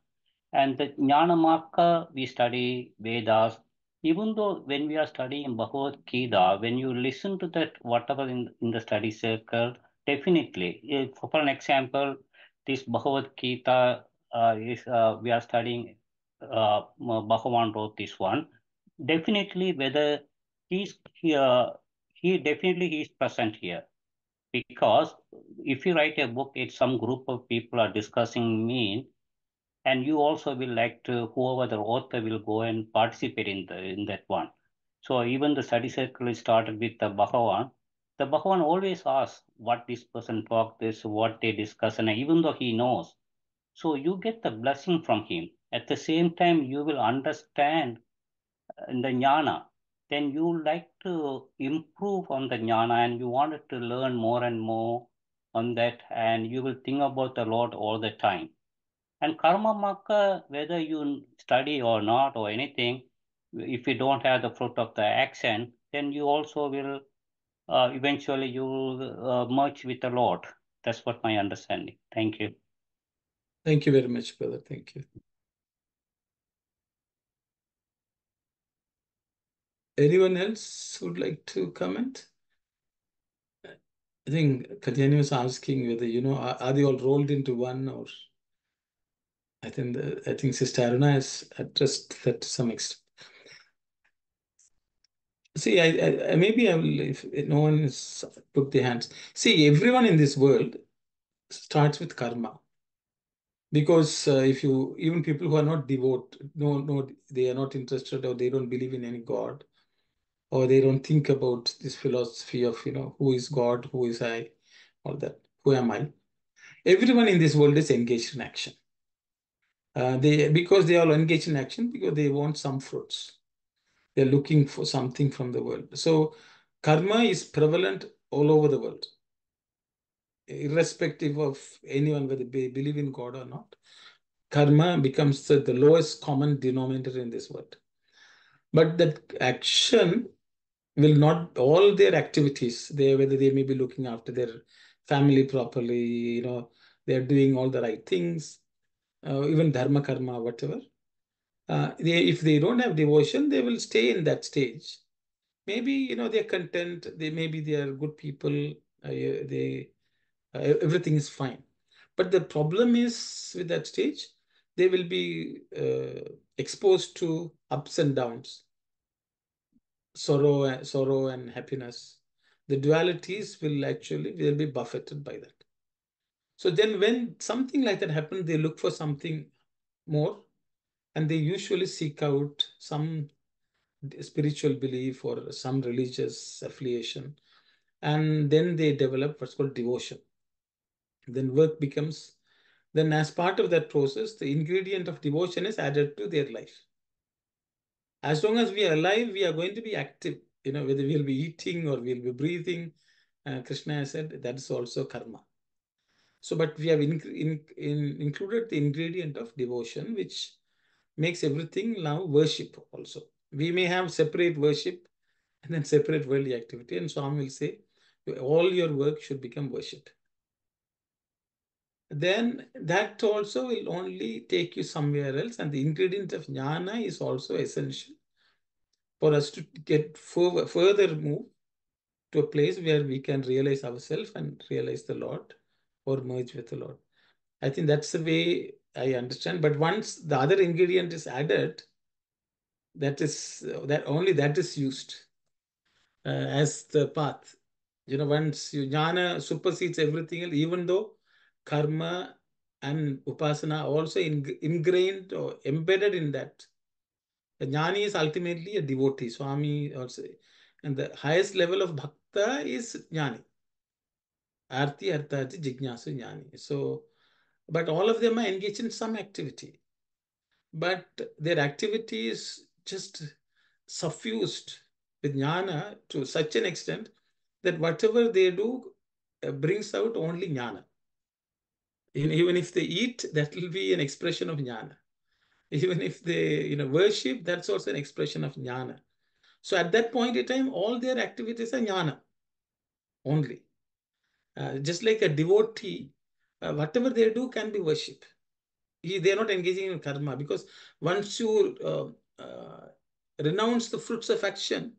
And the Jnana Marka, we study Vedas. Even though when we are studying Bhagavad Gita, when you listen to that, whatever in the study circle, definitely, for an example, this Bhagavad Gita we are studying, Bhagavan wrote this one. Definitely, whether he's here, he is present here. Because if you write a book, it's some group of people are discussing mean, and you also will like to, whoever the author will go and participate in that one. So even the study circle is started with the Bhagavan. The Bhagavan always asks what this person talked, this, what they discuss, and even though he knows, so you get the blessing from him. At the same time, you will understand in the jnana. Then you like to improve on the jnana, and you wanted to learn more and more on that, and you will think about the Lord all the time. And karma marka, whether you study or not or anything, if you don't have the fruit of the action, then you also will eventually you will merge with the Lord. That's what my understanding. Thank you. Thank you very much, brother. Thank you. Anyone else would like to comment? I think Katyani was asking whether, are they all rolled into one, or I think Sister Aruna has addressed that to some extent. See, I maybe I will, if no one has put their hands. See, everyone in this world starts with karma. Because if you, even people who are not devout, no, they are not interested, or they don't believe in any God, or they don't think about this philosophy of, who is God, who is I, all that, who am I? Everyone in this world is engaged in action. Because they are engaged in action because they want some fruits. They're looking for something from the world. So karma is prevalent all over the world, irrespective of anyone, whether they believe in God or not. Karma becomes the lowest common denominator in this world. But that action will not, all their activities, whether they may be looking after their family properly, they're doing all the right things, even dharma, karma, whatever. If they don't have devotion, they will stay in that stage. Maybe, they're content, maybe they are good people, everything is fine. But the problem is with that stage, they will be exposed to ups and downs, sorrow and happiness. The dualities will be buffeted by that. So then when something like that happens, they look for something more, and they usually seek out some spiritual belief or some religious affiliation, and then they develop what's called devotion. Then work becomes, then as part of that process, the ingredient of devotion is added to their life. As long as we are alive, we are going to be active, whether we'll be eating or we'll be breathing. Krishna has said that is also karma. So, but we have included the ingredient of devotion, which makes everything now worship also. We may have separate worship and then separate worldly activity. And Swami will say, all your work should become worship. Then that also will only take you somewhere else. And the ingredient of jnana is also essential for us to get further move to a place where we can realize ourselves and realize the Lord or merge with the Lord. I think that's the way I understand. But once the other ingredient is added, that is used as the path. Once jnana supersedes everything else, even though karma and upasana are also ingrained or embedded in that. The jnani is ultimately a devotee, Swami also. And the highest level of bhakta is jnani. Arti, arthati, jignasu, jnani. So, but all of them are engaged in some activity. But their activity is just suffused with jnana to such an extent that whatever they do brings out only jnana. Even if they eat, that will be an expression of jnana. Even if they worship, that's also an expression of jnana. So at that point in time, all their activities are jnana only. Just like a devotee, whatever they do can be worship. They are not engaging in karma, because once you renounce the fruits of action,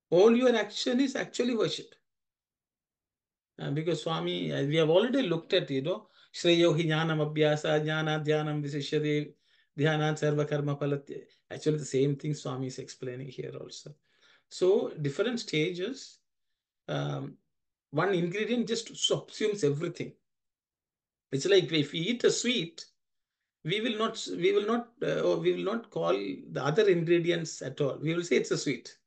all your action is actually worship. Because Swami, we have already looked at, Shreyo hi jnanam abhyasa, jnana dhyanam visishyate, dhyanat sarva karma palatya. Actually, the same thing Swami is explaining here also. So, different stages, one ingredient just subsumes everything. It's like if we eat a sweet, we will not call the other ingredients at all. We will say it's a sweet.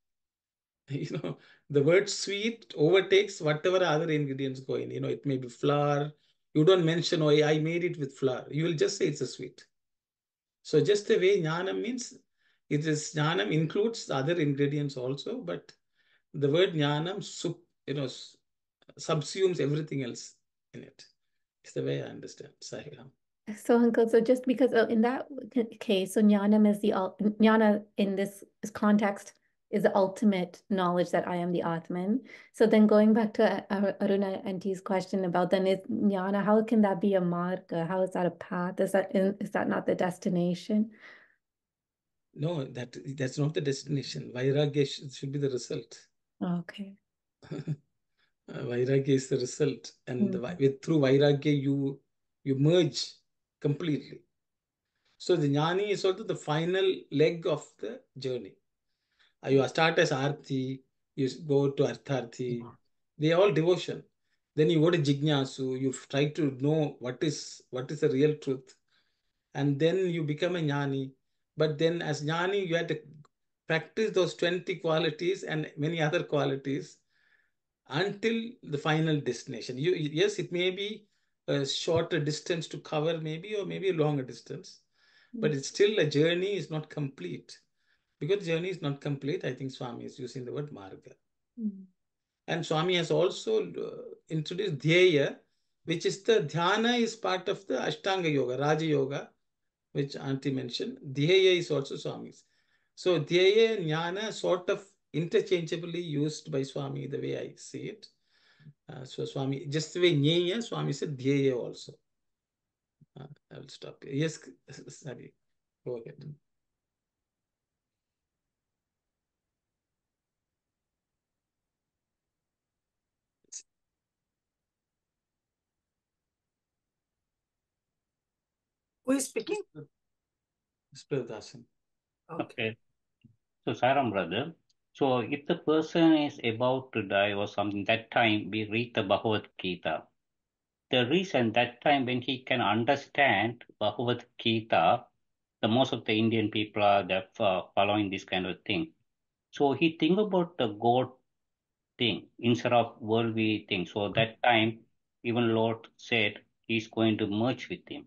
The word sweet overtakes whatever other ingredients go in. It may be flour. You don't mention, oh, I made it with flour. You will just say it's a sweet. So just the way jnanam means, jnanam includes the other ingredients also, but the word jnanam subsumes everything else in it. It's the way I understand. Sahigam. So, Uncle, so just because in that case, so jnanam is jnana in this context is the ultimate knowledge that I am the Atman. So then going back to Aruna Auntie's question about then is jnana, how can that be a marga? How is that a path? Is that not the destination? No, that's not the destination. Vairagya should be the result. Okay. Vairagya is the result, and Mm. through Vairagya you merge completely. So the jnani is also the final leg of the journey. You start as arti, you go to artharthi. They are all devotion. Then you go to Jignasu, you try to know what is the real truth. And then you become a jnani. But then as jnani, you have to practice those 20 qualities and many other qualities until the final destination. Yes, it may be a shorter distance to cover, maybe, or maybe a longer distance, but it's still a journey is not complete. Because journey is not complete, I think Swami is using the word marga. And Swami has also introduced dhyaya, which is the dhyana is part of the Ashtanga Yoga, Raja Yoga, which Auntie mentioned. Dhyaya is also Swami's. So dhyaya and jnana sort of interchangeably used by Swami, the way I see it. So Swami, just the way Nyaya, Swami said Dhyaya also. I will stop here. Yes, sorry. Go ahead. Who is speaking? Spradasan. Okay. So, Saram brother, so if the person is about to die or something, that time we read the Bhagavad Gita. The reason that time when he can understand Bhagavad Gita, the most of the Indian people are following this kind of thing. So he think about the God thing instead of worldly thing. So that time, even Lord said he's going to merge with him.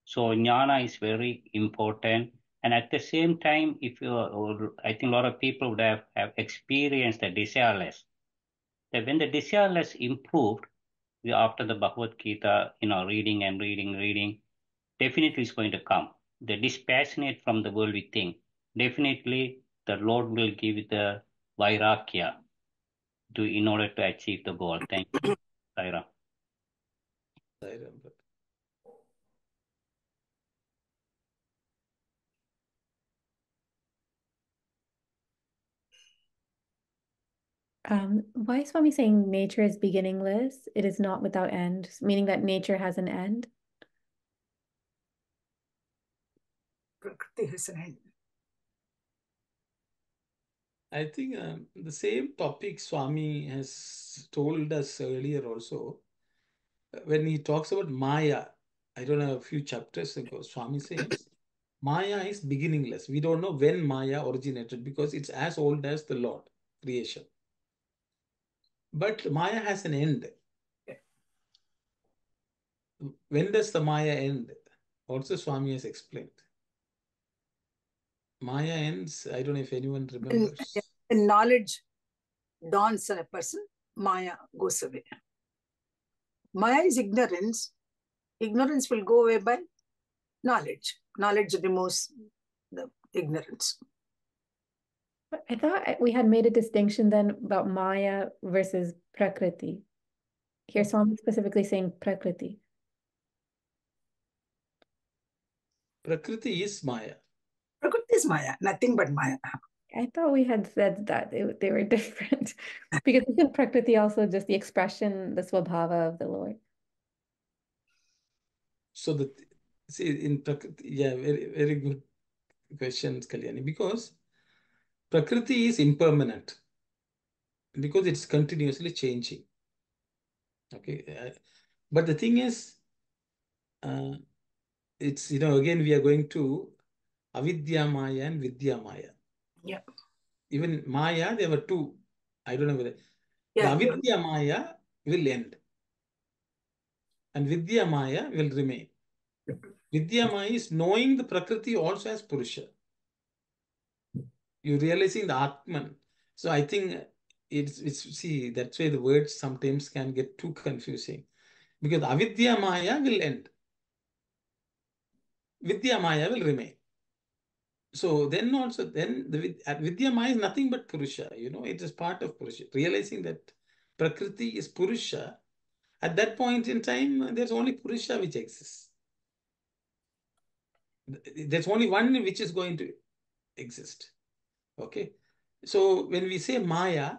So jnana is very important. And at the same time, if you, I think a lot of people would have experienced the desireless. That when the desireless improved after the Bhagavad Gita, reading and reading, definitely is going to come. The dispassionate from the worldly thing. Definitely the Lord will give the vairagya in order to achieve the goal. Thank you, Saira. Why is Swami saying nature is beginningless? It is not without end, meaning that nature has an end? Prakriti has an end. I think the same topic Swami has told us earlier also. When he talks about Maya, I don't know, a few chapters ago, Swami says, Maya is beginningless. We don't know when Maya originated because it's as old as the Lord, creation. But Maya has an end. When does the Maya end? Also, Swami has explained. Maya ends, I don't know if anyone remembers. When knowledge dawns on a person, Maya goes away. Maya is ignorance. Ignorance will go away by knowledge. Knowledge removes the ignorance. I thought we had made a distinction then about Maya versus Prakriti. Here, Swami specifically saying Prakriti. Prakriti is Maya. Prakriti is Maya, nothing but Maya. I thought we had said that they were different. Because isn't Prakriti also just the expression, the Swabhava of the Lord? So in Prakriti, yeah, very, very good questions, Kalyani, because Prakriti is impermanent, because it's continuously changing. Okay, but the thing is, it's, again, we are going to Avidya Maya and Vidya Maya. Yeah. Even Maya, there were two. I don't know whether. Yeah, the Avidya Maya will end. And Vidya Maya will remain. Vidya Maya is knowing the Prakriti also as Purusha. You're realizing the Atman. So I think see, that's why the words sometimes can get too confusing. Because Avidya Maya will end. Vidya Maya will remain. So then also, the Vidya Maya is nothing but Purusha. It is part of Purusha. Realizing that Prakriti is Purusha, at that point in time, there's only Purusha which exists. There's only one which is going to exist. Okay. So when we say Maya,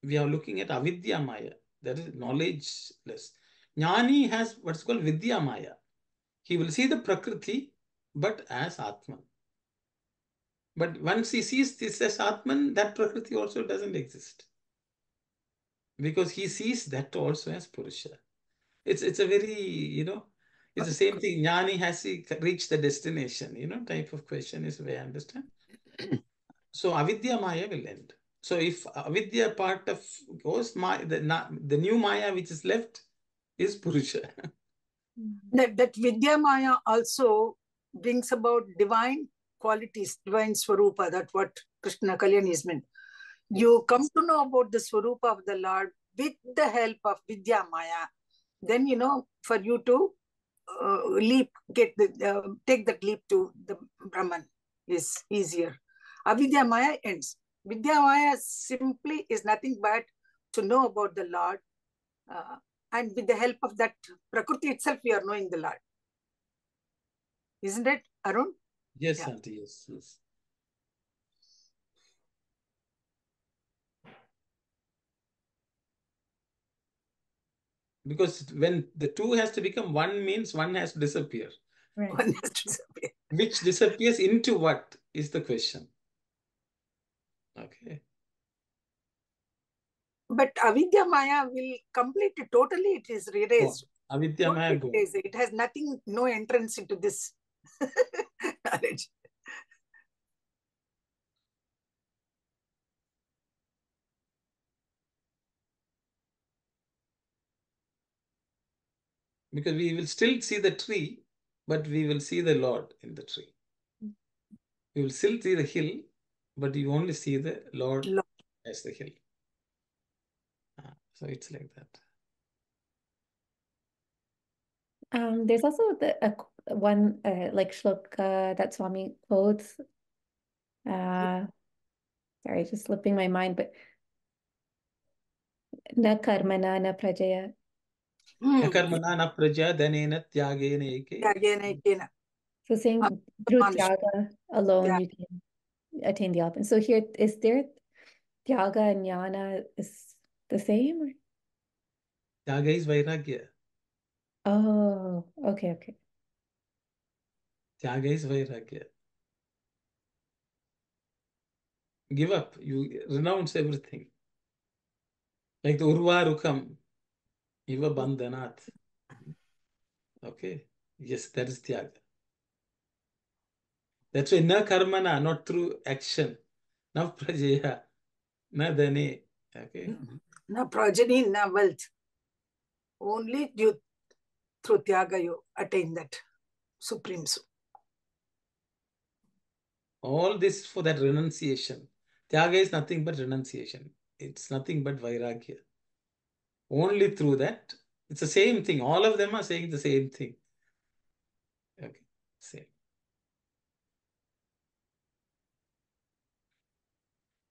we are looking at Avidya Maya. That is knowledgeless. Jnani has what's called Vidya Maya. He will see the Prakriti, but as Atman. But once he sees this as Atman, that Prakriti also doesn't exist. because he sees that also as Purusha. It's a very, it's the same thing. Jnani, has he reached the destination, type of question is the way I understand. So avidya maya will end. So if avidya part of goes, the new maya which is left is Purusha. That Vidya Maya also brings about divine qualities, divine Swarupa. That's what Krishna Kalyani is meant. You come to know about the Swarupa of the Lord with the help of Vidya Maya. Then, for you to take that leap to the Brahman is easier. Avidya Maya ends. Vidya Maya simply is nothing but to know about the Lord, and with the help of that Prakriti itself, we are knowing the Lord. Isn't it, Arun? Yes, Yeah. Auntie, yes. Because when the two has to become one, means one has to disappear. Right. One has to disappear. Which disappears into what is the question. Okay. But Avidya Maya will complete it totally. It is erased. Avidya Maya go. It has nothing, no entrance into this knowledge. Because we will still see the tree, but we will see the Lord in the tree. You will still see the hill, but you only see the Lord as the hill. So it's like that. There's also one like shloka that Swami quotes. Sorry, just slipping my mind, but na karmana na prajaya. Akarmana na praja dhanena tyagena eke. So saying through tyaga alone you can attain the ultimate. So here, is there tyaga and jnana is the same? Tyaga is vairagya. Oh, okay. Tyaga is vairagya. Give up. You renounce everything. Like the Urvarukam, Iva Bandhanat. Okay. Yes, that is Tyaga. That's why na karmana, not through action. Na prajaya, na dhane. Okay. Na progeny, na wealth. Only through Tyaga you attain that supreme. All this for that renunciation. Tyaga is nothing but renunciation. It's nothing but vairagya. Only through that. It's the same thing. All of them are saying the same thing. Okay. Same.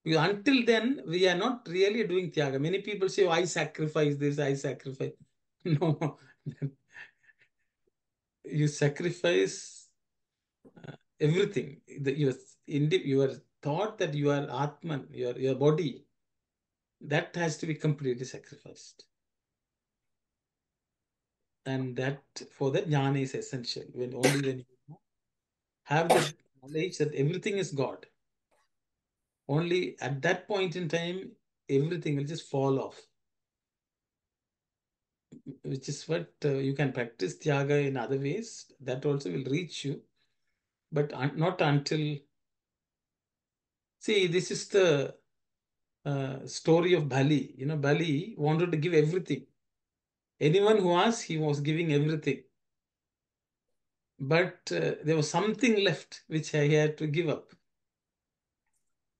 Because until then, we are not really doing Tyaga. Many people say, oh, I sacrifice this, I sacrifice. No. You sacrifice everything. Your thought that you are Atman, your body, that has to be completely sacrificed. And that for that jnana is essential. Only when you have the knowledge that everything is God, only at that point in time, everything will just fall off. Which is what you can practice Tyaga in other ways. That also will reach you. But not until... See, this is the story of Bali. Bali wanted to give everything. Anyone who asked, he was giving everything. But there was something left which he had to give up,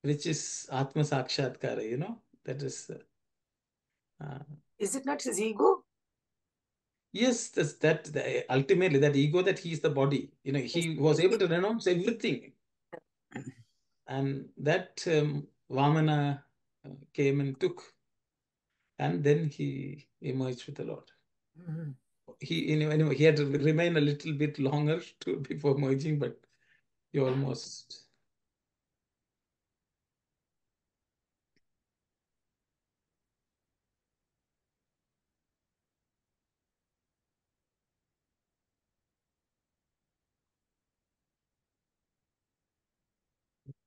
which is Atma Sakshatkara, that is... is it not his ego? Yes, ultimately that ego that he is the body. He was able to renounce everything. And that Vamana came and took. And then he emerged with the Lord. Mm-hmm. He had to remain a little bit longer before merging, but he almost...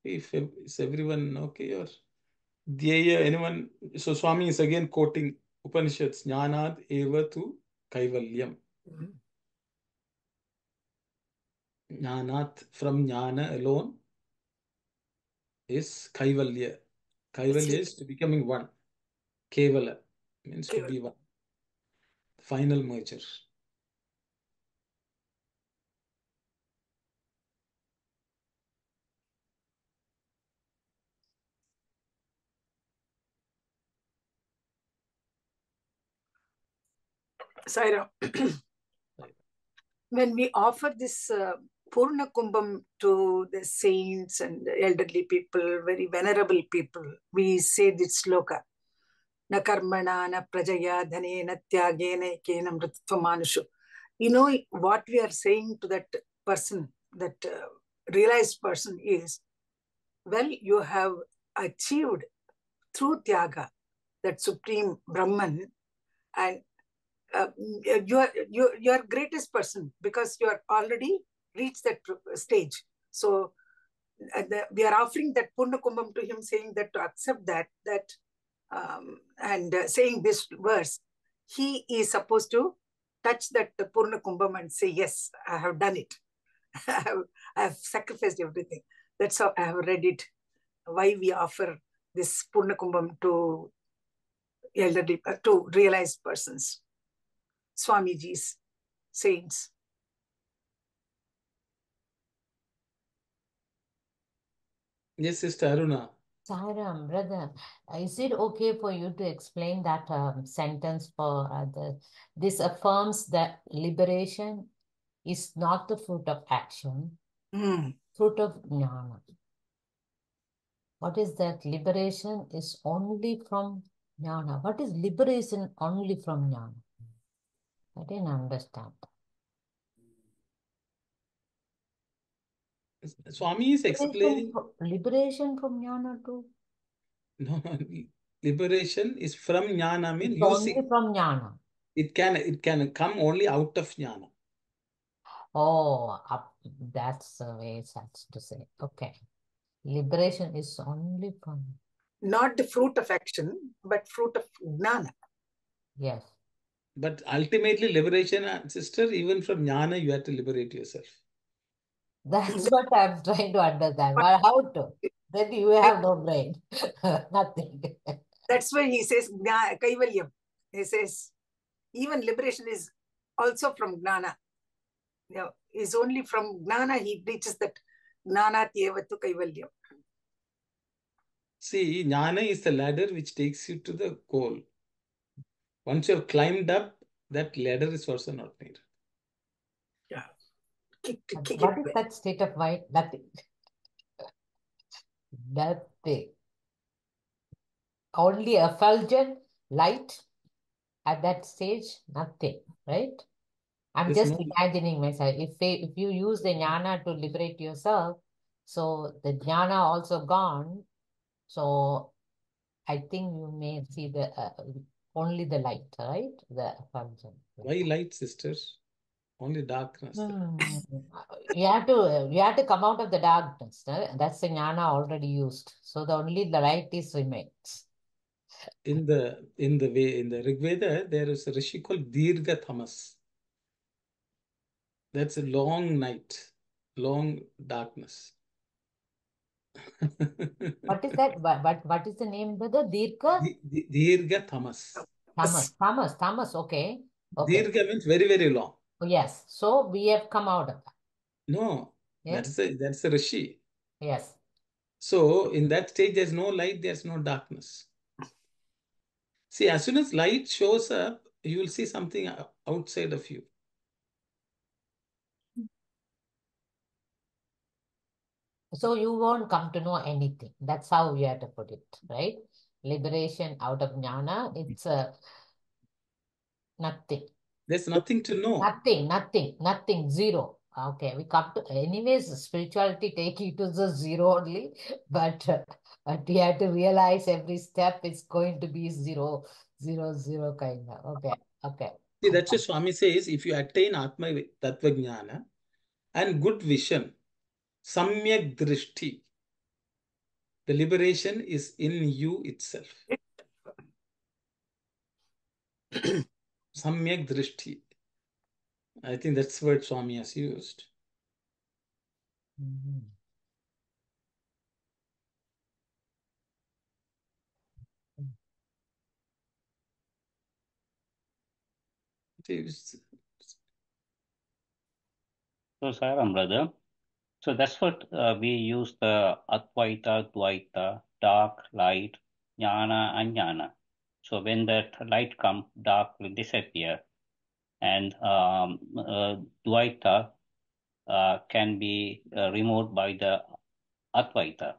Is everyone okay? Or Dhyeya, anyone? So Swami is again quoting Upanishads, Jnanad eva tu kaivalyam. Jnanat, from jnana alone, is kaivalya. Kaivalya is to becoming one. Kevala means to be one. Final merger. Saira, when we offer this Purna Kumbham to the saints and the elderly people, very venerable people, we say this sloka. Na karmana, na prajaya, dhane, na tyagene, kena mritva manushu. You know what we are saying to that person, that realized person is, well, you have achieved through Tyaga, that supreme Brahman, and you are greatest person because you are already reached that stage. So we are offering that Purna Kumbham to him, saying that to accept that and saying this verse, he is supposed to touch that Purna Kumbham and say, yes, I have done it. I have sacrificed everything. That's how I have read it. Why we offer this Purna Kumbham to elderly, to realized persons, Swamiji's saints. Yes, Sister Aruna. Sairam, brother, is it okay for you to explain that sentence for this affirms that liberation is not the fruit of action, fruit of jnana. What is that? Liberation is only from jnana. What is liberation only from jnana? I didn't understand. Swami is explaining. Liberation from jnana too? No, liberation is from jnana, mean It's using. only from jnana. It can come only out of jnana. Oh, that's the way it's to say. Okay. Liberation is only from... Not the fruit of action, but fruit of jnana. Yes. But ultimately liberation, sister, even from jnana, you have to liberate yourself. That's what I'm trying to understand. Well, how to? Then you have no brain. Nothing. That's why he says kaivalyam. He says even liberation is also from jnana. You know, is only from jnana he reaches that jnana tyevatu kaivalyam. See, jnana is the ladder which takes you to the goal. Once you have climbed up, that ladder is also not needed. Yeah. What is that state of mind? Nothing. Nothing. Only effulgent light at that stage, nothing, right? I'm There's just no... imagining myself. If you use the jnana to liberate yourself, so the jnana also gone. So I think you may see the only the light, right? The effulgent. Why light, sisters? Only darkness. You have to come out of the darkness. That's the jnana already used. So the light is remains. In the Rig Veda, there is a rishi called Dirgha Tamas. That's a long night, long darkness. What is that? What is the name, brother? Dirgha Tamas. Tamas. Okay. Dirgha means very, very long. Oh, yes. So we have come out of that. No, Yes. that's a rishi. Yes. So in that stage, there's no light, there's no darkness. See, as soon as light shows up, you will see something outside of you. So you won't come to know anything. That's how we have to put it, right? Liberation out of jnana, it's nothing. There's nothing to know. Nothing, zero. Okay, we come to, anyways, spirituality take you to the zero only, but you have to realize every step is going to be zero kind of. Okay. See, that's what Swami says, if you attain Atma Tattva Jnana and good vision, Samyak Drishti, The liberation is in you itself. Samyak drishti. I think that's the word Swami has used. So, Saram, brother. So that's what we use the Advaita, Dvaita, dark, light, Jnana, and Jnana. So when that light comes, dark will disappear. And Dvaita can be removed by the Advaita.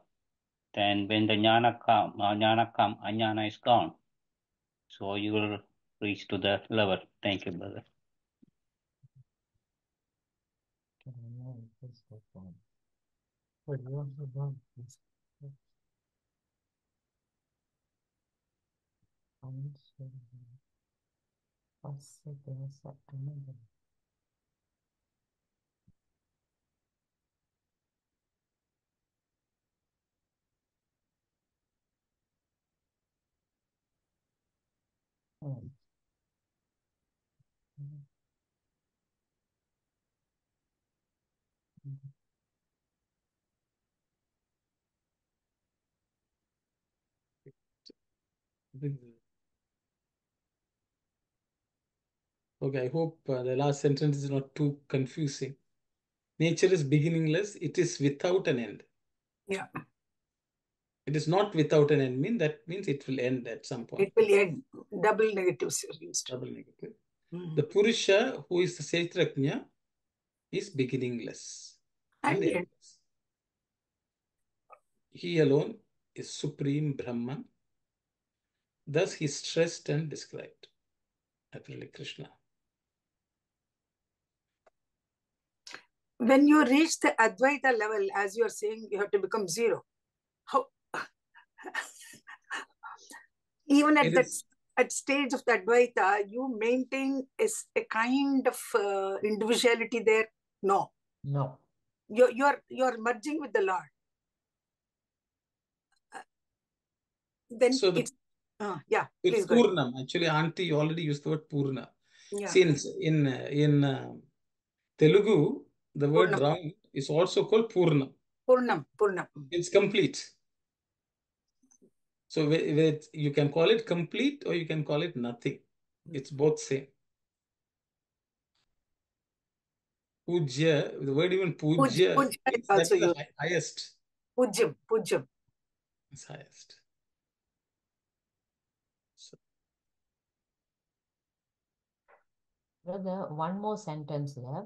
Then when the Jnana come, Ajnana is gone. So you will reach to the level. Thank you, brother. Okay, I hope the last sentence is not too confusing. Nature is beginningless. It is without an end. Yeah. It is not without an end. That means it will end at some point. It will end. Double negatives are used. Double negative. The Purusha, who is the Kshetrajna, is beginningless and endless. He alone is Supreme Brahman. Thus he is stressed and described. Actually, Krishna. When you reach the Advaita level, as you are saying, you have to become zero. How? Even at that stage of the Advaita, you maintain a kind of individuality there? No. No. You're merging with the Lord. Then so it's please go Purnam. Ahead. Actually, Auntie, you already used the word Purna. Yeah. Since in Telugu, the word round is also called Purnam. Purnam. It's complete. So you can call it complete or you can call it nothing. It's both same. Pujya, the word even Pujya, is also that is the highest. Pujyam. It's highest. So. Brother, one more sentence here.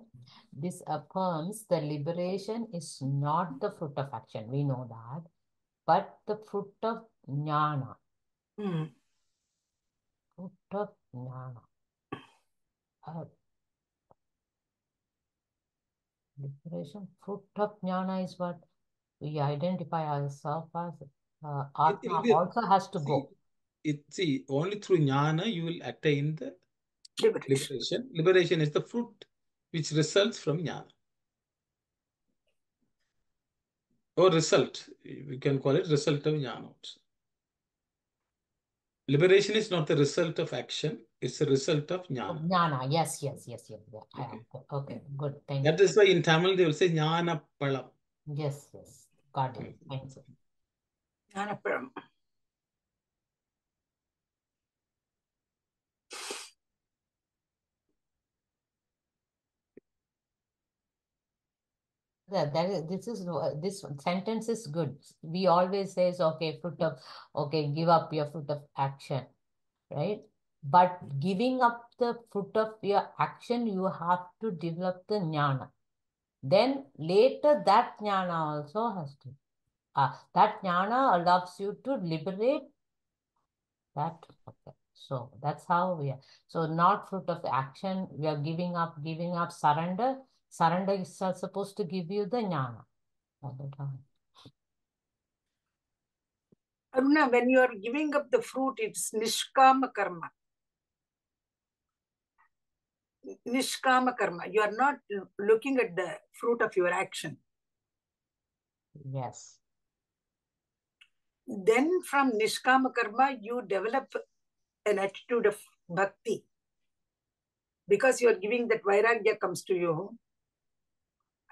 This affirms the liberation is not the fruit of action. We know that. But the fruit of jnana. Fruit of jnana. Liberation, fruit of jnana is what we identify ourselves as. Atma also has to go. Only through jnana you will attain the liberation. Liberation is the fruit which results from jnana. Or result. We can call it result of jnana also. Liberation is not the result of action. It's the result of jnana. Jnana, yes. Okay, good. Thank you. That is why in Tamil they will say jnana palam. Yes. Got it. Thanks. Jnana palam. This sentence is good. We always say, give up your fruit of action, right? But giving up the fruit of your action, you have to develop the jnana. Then later that jnana also has to. That jnana allows you to liberate that. Okay. So that's how we are. So not fruit of action. We are giving up, surrender. Surrender is supposed to give you the jnana. Aruna, when you are giving up the fruit, it's nishkama karma. Nishkama karma. You are not looking at the fruit of your action. Yes. Then from Nishkama Karma, you develop an attitude of bhakti. Because you are giving that vairagya comes to you.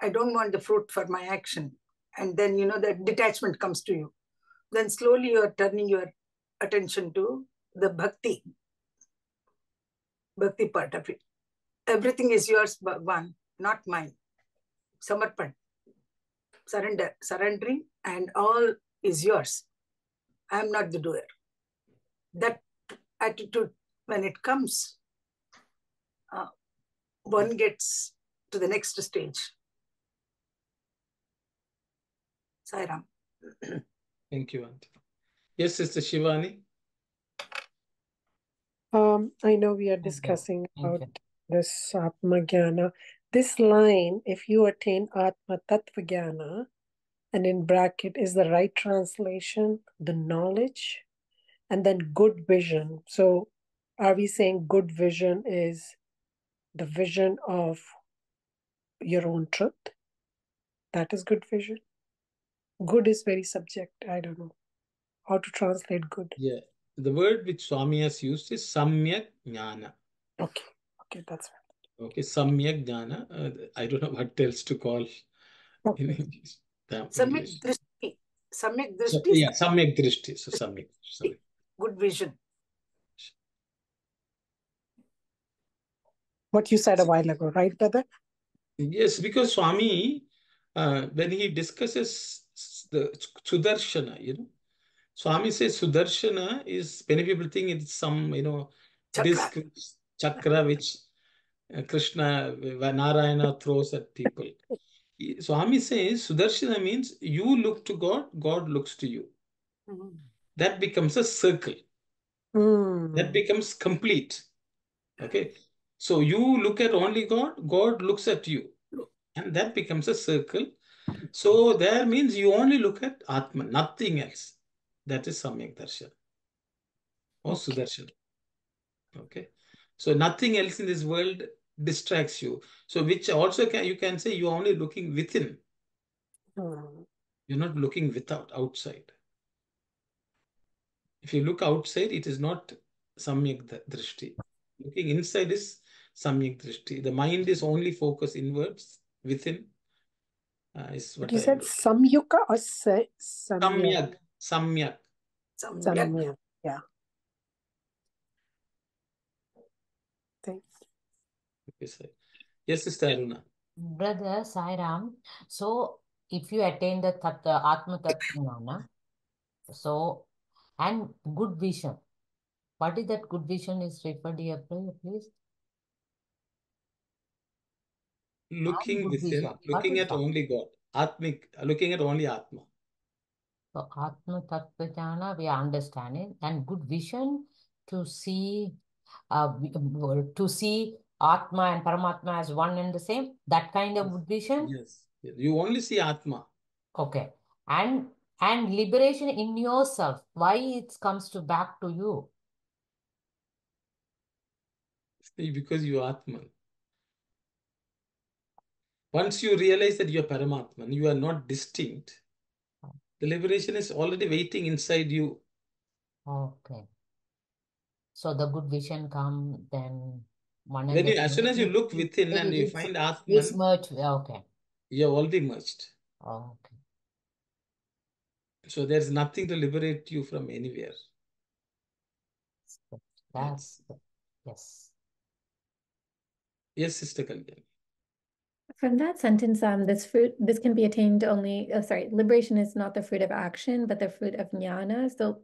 I don't want the fruit for my action. And then, the detachment comes to you. Then slowly you are turning your attention to the bhakti part of it. Everything is yours, Bhagawan, not mine. Samarpan, surrendering, and all is yours. I am not the doer. That attitude, when it comes, one gets to the next stage. Sai Ram. Thank you, Auntie. Yes, Sister Shivani. I know we are discussing about this Atma Jnana. This line, if you attain Atma Tattva Jnana, and in bracket is the right translation, the knowledge, and then good vision. So are we saying good vision is the vision of your own truth? That is good vision. Good is very subject. I don't know how to translate good. Yeah. The word which Swami has used is Samyak Jnana. Okay, that's right. Okay, Samyak Jnana. I don't know what else to call in English. Samyak Drishti. Samyak Drishti. Yeah, Samyak Drishti. So Samyak. Sorry. Good vision. What you said a while ago, right, brother? Yes, because Swami, when he discusses the Sudarshana, Swami says Sudarshana is, many people think it's some, disc, chakra, which Krishna, Narayana throws at people. Swami says Sudarshana means you look to God, God looks to you. That becomes a circle. That becomes complete. Okay. So you look at only God, God looks at you. And that becomes a circle. So there means you only look at Atman, nothing else. That is Samyak Darshan or Sudarshan. Okay. So nothing else in this world distracts you. So which also you can say you're only looking within. You're not looking without, outside. If you look outside, it is not Samyak Drishti. Looking inside is Samyak Drishti. The mind is only focused inwards, within. Is what you said Samyuka or Samyak. Samyak. Yeah. Thanks. Okay, sir. Yes, Sister Aruna. Brother Sai Ram, so if you attain the Atma Tattva, so, and good vision, what is that good vision is referred here, please? Looking within, looking at only God. Atmic, looking at only Atma. So Atma Tattva Jnana, we are understanding, and good vision to see Atma and Paramatma as one and the same, that kind of good vision? Yes. You only see Atma. Okay. And liberation in yourself, why it comes back to you? See, because you are Atman. Once you realize that you are Paramatman, you are not distinct, the liberation is already waiting inside you. Okay. So the good vision come then one When you, as soon as you look within and you find Atman, it's merged. Okay. You have already merged. Okay. So there's nothing to liberate you from anywhere. That's yes. Yes, Sister Kalyani. From that sentence, this can be attained only, liberation is not the fruit of action, but the fruit of jnana. So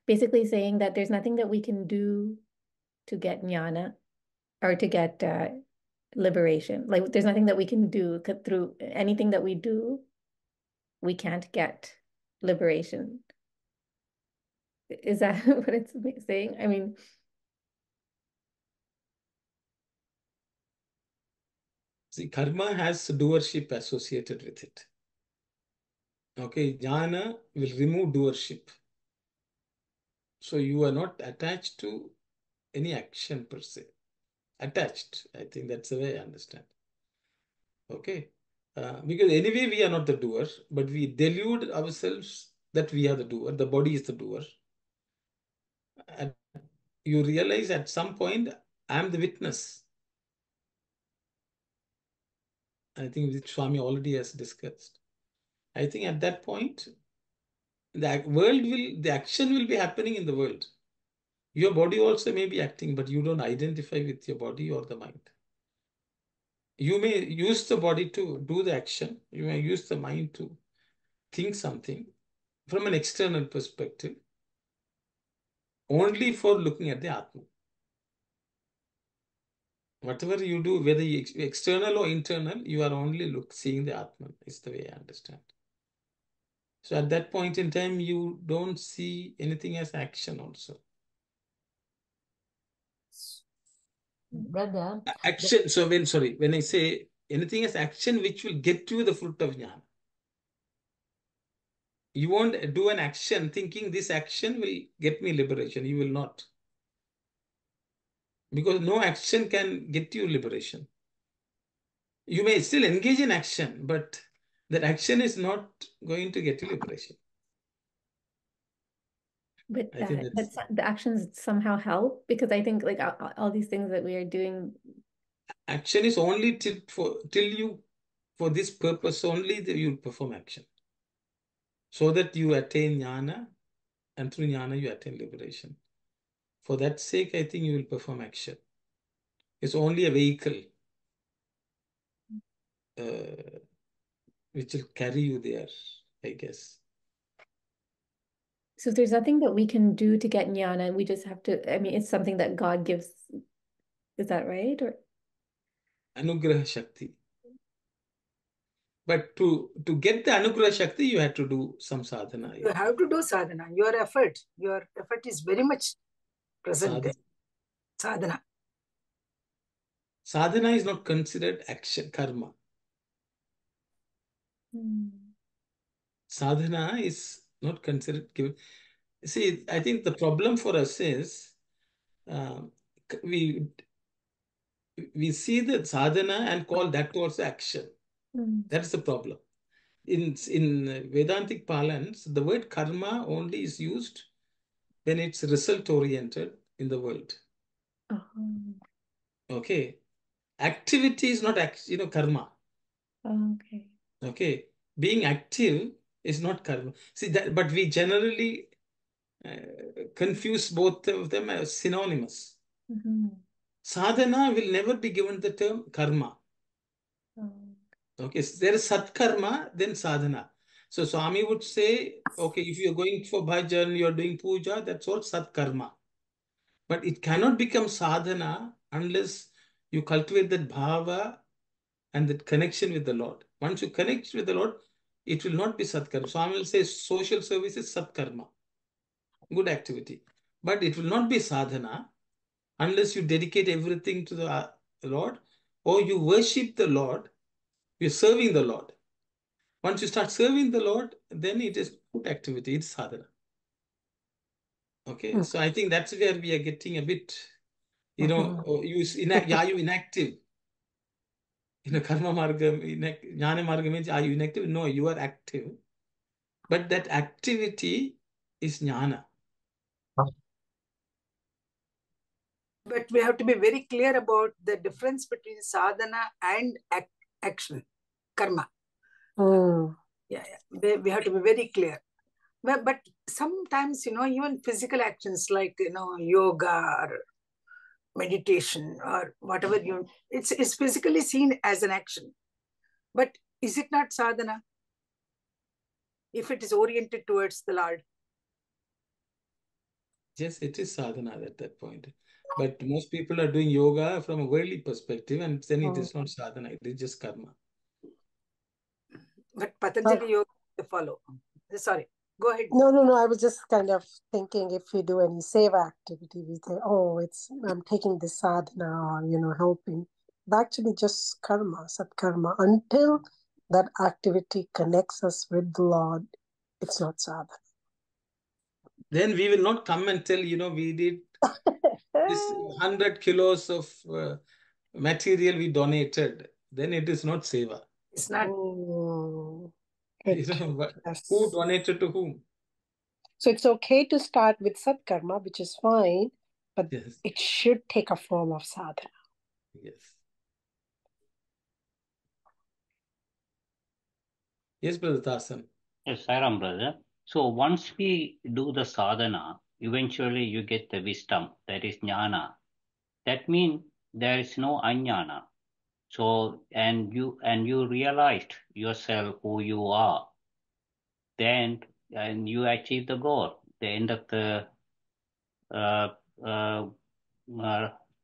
basically saying that there's nothing that we can do to get jnana or to get liberation. Like there's nothing that we can do through anything that we do, we can't get liberation. Is that what it's saying? I mean, see, karma has doership associated with it. Okay, jnana will remove doership. So you are not attached to any action per se. Attached, I think that's the way I understand. Okay, because anyway we are not the doer, but we delude ourselves that we are the doer, the body is the doer. And you realize at some point, I am the witness. I think which Swami already has discussed. I think at that point, the action will be happening in the world. Your body also may be acting, but you don't identify with your body or the mind. You may use the body to do the action. You may use the mind to think something from an external perspective, only for looking at the Atma. Whatever you do, whether external or internal, you are only seeing the Atman, is the way I understand. So at that point in time, you don't see anything as action also. Brother, Action, so when I say anything as action which will get you the fruit of jnana. You won't do an action thinking this action will get me liberation. You will not. Because no action can get you liberation. You may still engage in action, but that action is not going to get you liberation. But I think that's the actions somehow help, because I think like all these things that we are doing. action is only till you, for this purpose only, that you perform action. So that you attain jnana, and through jnana you attain liberation. For that sake, I think you will perform action. It's only a vehicle which will carry you there, I guess. So there's nothing that we can do to get jnana. We just have to, I mean, it's something that God gives. Is that right? Or Anugraha Shakti. But to get the Anugraha Shakti, you have to do some sadhana. You have to do sadhana. Your effort is very much present there. Sadhana. Sadhana is not considered action, karma. Sadhana is not considered given. See, I think the problem for us is we see the sadhana and call that also action. That's the problem. In Vedantic parlance, the word karma only is used when it's result oriented in the world. Okay. Activity is not karma. Okay. Okay. Being active is not karma. See that, but we generally confuse both of them as synonymous. Sadhana will never be given the term karma. Okay, so there is satkarma, then sadhana. So Swami would say, okay, if you're going for bhajan, you're doing puja, that's all satkarma. But it cannot become sadhana unless you cultivate that bhava and that connection with the Lord. Once you connect with the Lord, it will not be satkarma. Swami will say social service is satkarma, good activity. But it will not be sadhana unless you dedicate everything to the Lord, or you worship the Lord, you're serving the Lord. Once you start serving the Lord, then it is good activity, it's sadhana. Okay, so I think that's where we are getting a bit, are you inactive? Karma marga, jnana marga means, are you inactive? No, you are active. But that activity is jnana. But we have to be very clear about the difference between sadhana and action, karma. Yeah. We have to be very clear. But sometimes, even physical actions like, yoga or meditation or whatever it's physically seen as an action. But is it not sadhana if it is oriented towards the Lord? Yes, it is sadhana at that point. But most people are doing yoga from a worldly perspective, and then it is not sadhana, it is just karma. But Patanjali yoga to follow. Sorry, go ahead. No. I was just kind of thinking if we do any seva activity, we say, oh, I'm taking this sadhana or, helping. But actually just karma, satkarma. Until that activity connects us with the Lord, it's not sadhana. Then we will not come and tell, we did this 100 kilos of material we donated. Then it is not seva. It's not. Who donated to whom? So it's okay to start with Satkarma, which is fine, but Yes. it should take a form of sadhana. Yes. Yes, Brother Dasan. Yes, Sairam, brother. So once we do the sadhana, eventually you get the wisdom, that is jnana. That means there is no ajnana. So, and you realized yourself who you are, then, and you achieve the goal, the end of the uh, uh,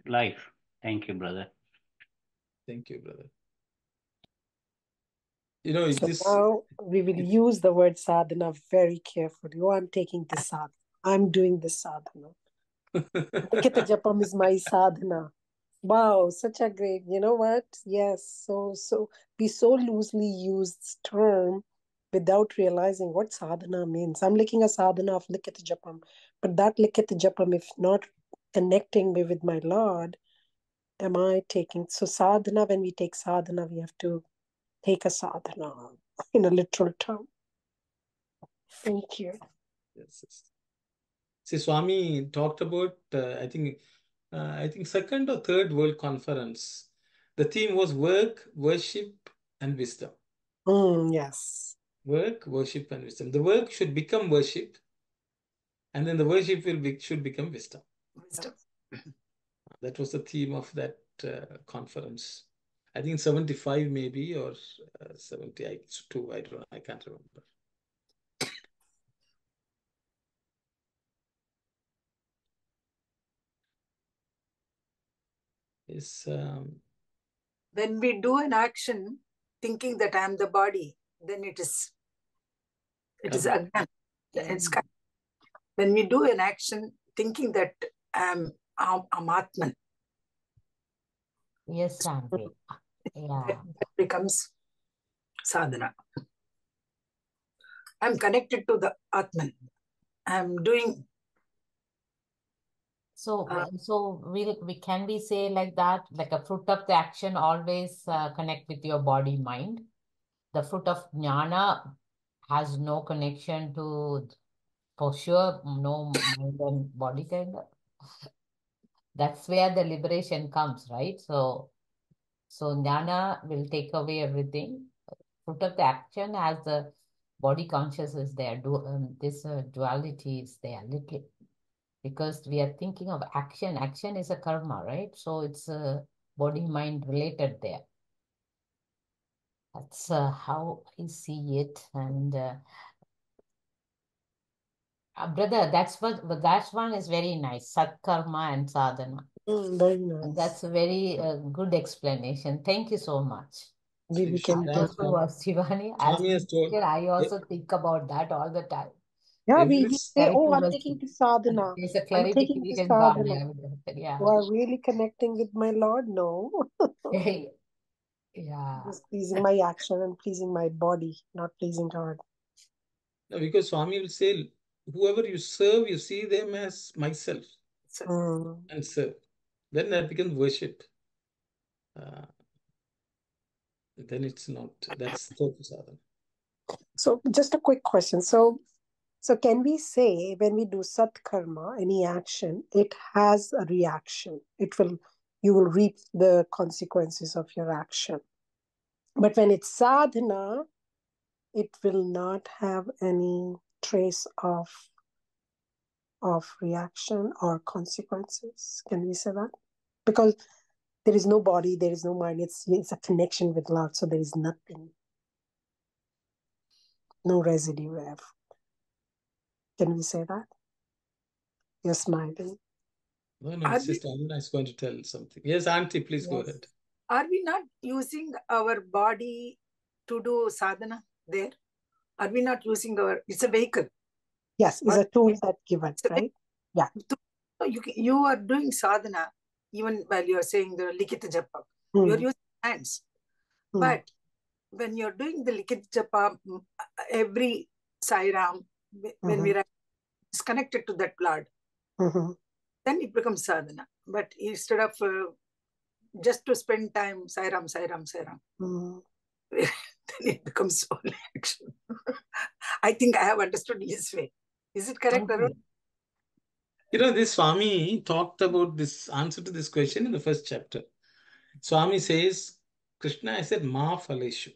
life. Thank you, brother. Thank you, brother. You know, So this. now we will use the word sadhana very carefully. Oh, I'm taking this sadhana. I'm doing this sadhana. Likita Japam is my sadhana. Wow, such a great, you know what? Yes, so we so loosely use this term without realizing what sadhana means. I'm making a sadhana of Likita Japam, but that Likita Japam, if not connecting me with my Lord, am I taking? So sadhana, when we take sadhana, we have to take a sadhana in a literal term. Thank you. Yes. See, Swami talked about, I think second or third World Conference. The theme was work, worship, and wisdom. Yes. Work, worship, and wisdom. The work should become worship, and then the worship should become wisdom. Wisdom. That was the theme of that conference. I think 75 maybe, or 72. I don't know. I can't remember. Is When we do an action thinking that I am the body, then it is ajnana. It's when we do an action thinking that I'm Atman. Yes, Auntie. Yeah. That becomes sadhana. I'm connected to the Atman. I'm doing. So we can we say like that, like a fruit of the action always connect with your body mind. The fruit of jnana has no connection to, for sure, no mind and body kind of. That's where the liberation comes, right? So jnana will take away everything. Fruit of the action, as the body conscious is there, this duality is there little, because we are thinking of action. Action is a karma, right? So it's body mind related there. That's how I see it. And brother, that one is very nice. Satkarma and sadhana. Very nice. And that's a very good explanation. Thank you so much. We can do Thank you, Shivani. As Swami has told. I also think about that all the time. Yeah, Every we say, oh, I'm taking the sadhana. There's a I'm taking the clarification sadhana. gone. Yeah. Do I really connecting with my Lord? No. Yeah. Just pleasing my action and pleasing my body, not pleasing God. No, because Swami will say, whoever you serve, you see them as myself and serve. Then that becomes worship. Then it's not, that's total sadhana. So just a quick question. So can we say when we do satkarma, any action, it has a reaction. You will reap the consequences of your action. But when it's sadhana, it will not have any trace of reaction or consequences. Can we say that? Because there is no body, there is no mind. It's a connection with Lord, so there is nothing, no residue left. Can we say that? You're smiling. No, Sister Anna is going to tell something. Yes, Auntie, please go ahead. Are we not using our body to do sadhana there? Are we not using it's a vehicle? Yes, it's a tool that given, right? Yeah. You are doing sadhana even while you are saying the Likita Japa. You are using hands. But when you're doing the Likita Japa, every Sairam, when we are connected to that Lord, then it becomes sadhana. But instead of just to spend time, Sairam, then it becomes only action. I think I have understood his way. Is it correct, Arun? You know, this Swami talked about this answer to this question in the first chapter. Swami says, Krishna, I said, Ma Phaleshu.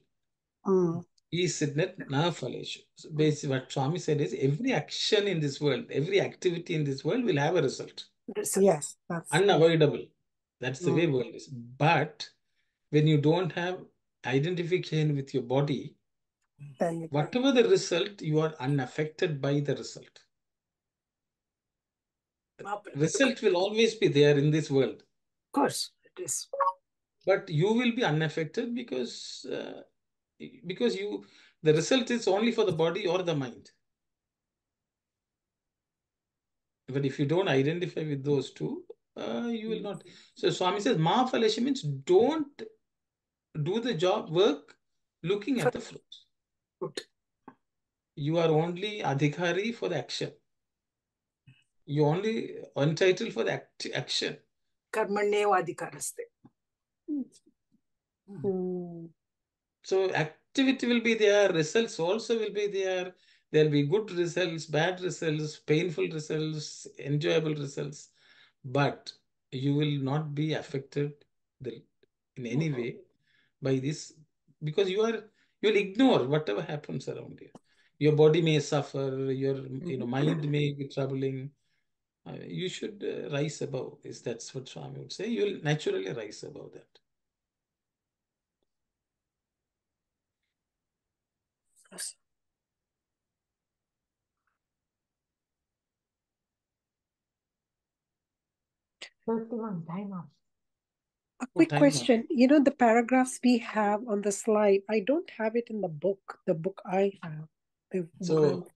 He said that Na Phaleshu. So basically, what Swami said is every action in this world, every activity in this world will have a result. Yes, that's Unavoidable. That's the way world is. But when you don't have identification with your body, then you can. whatever the result, you are unaffected by the result. Result will always be there in this world. Of course, it is. But you will be unaffected because the result is only for the body or the mind. But if you don't identify with those two, you will not. So Swami says, Ma Phalesha means don't do the job, work looking at the fruit. You are only adhikari for the action. You only entitled for the action. Karmanyeva adhikaraste. So activity will be there, results also will be there. There'll be good results, bad results, painful results, enjoyable results. But you will not be affected in any way by this because you'll ignore whatever happens around you. Your body may suffer, your mind may be troubling. You should rise above this. That's what Swami would say. You'll naturally rise above that. Yes. Time up. A quick time question. You know, the paragraphs we have on the slide, I don't have it in the book I have. So,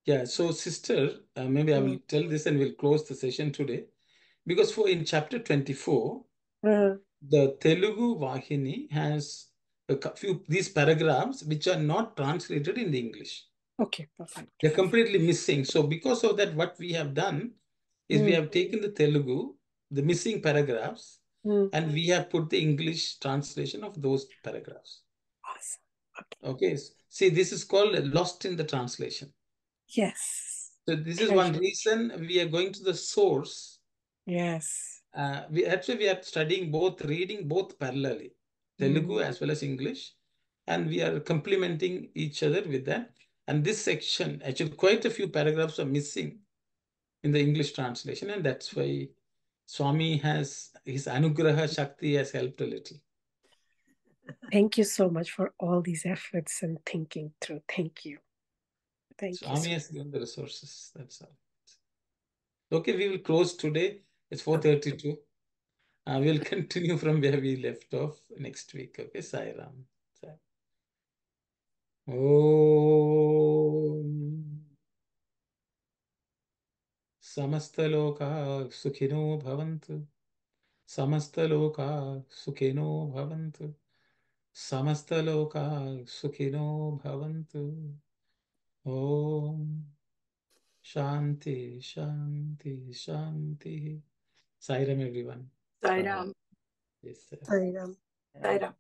yeah, so sister, maybe I will tell this and we'll close the session today. Because in chapter 24, the Telugu Vahini has a few these paragraphs which are not translated in the English. Okay, perfect. They're completely missing. So because of that, what we have done is we have taken the Telugu, the missing paragraphs, and we have put the English translation of those paragraphs. Awesome. Okay. See, this is called lost in the translation. Yes. So this is one reason we are going to the source. Yes. We are studying reading both parallelly, Telugu as well as English, and we are complementing each other with that. And this section, actually, quite a few paragraphs are missing in the English translation, and that's why Swami his Anugraha Shakti has helped a little. Thank you so much for all these efforts and thinking through. Thank you. Swami has given the resources. That's all. Okay, we will close today. It's 4:32. We'll continue from where we left off next week. Okay, Sai Ram. Om Samastaloka Sukhino Bhavantu. Samastaloka Sukhino Bhavantu. Samastaloka Sukhino Bhavantu. Om Shanti, Shanti, Shanti. Sai Ram, everyone. Sai Ram. Yes, sir. Sai Ram. Sai Ram.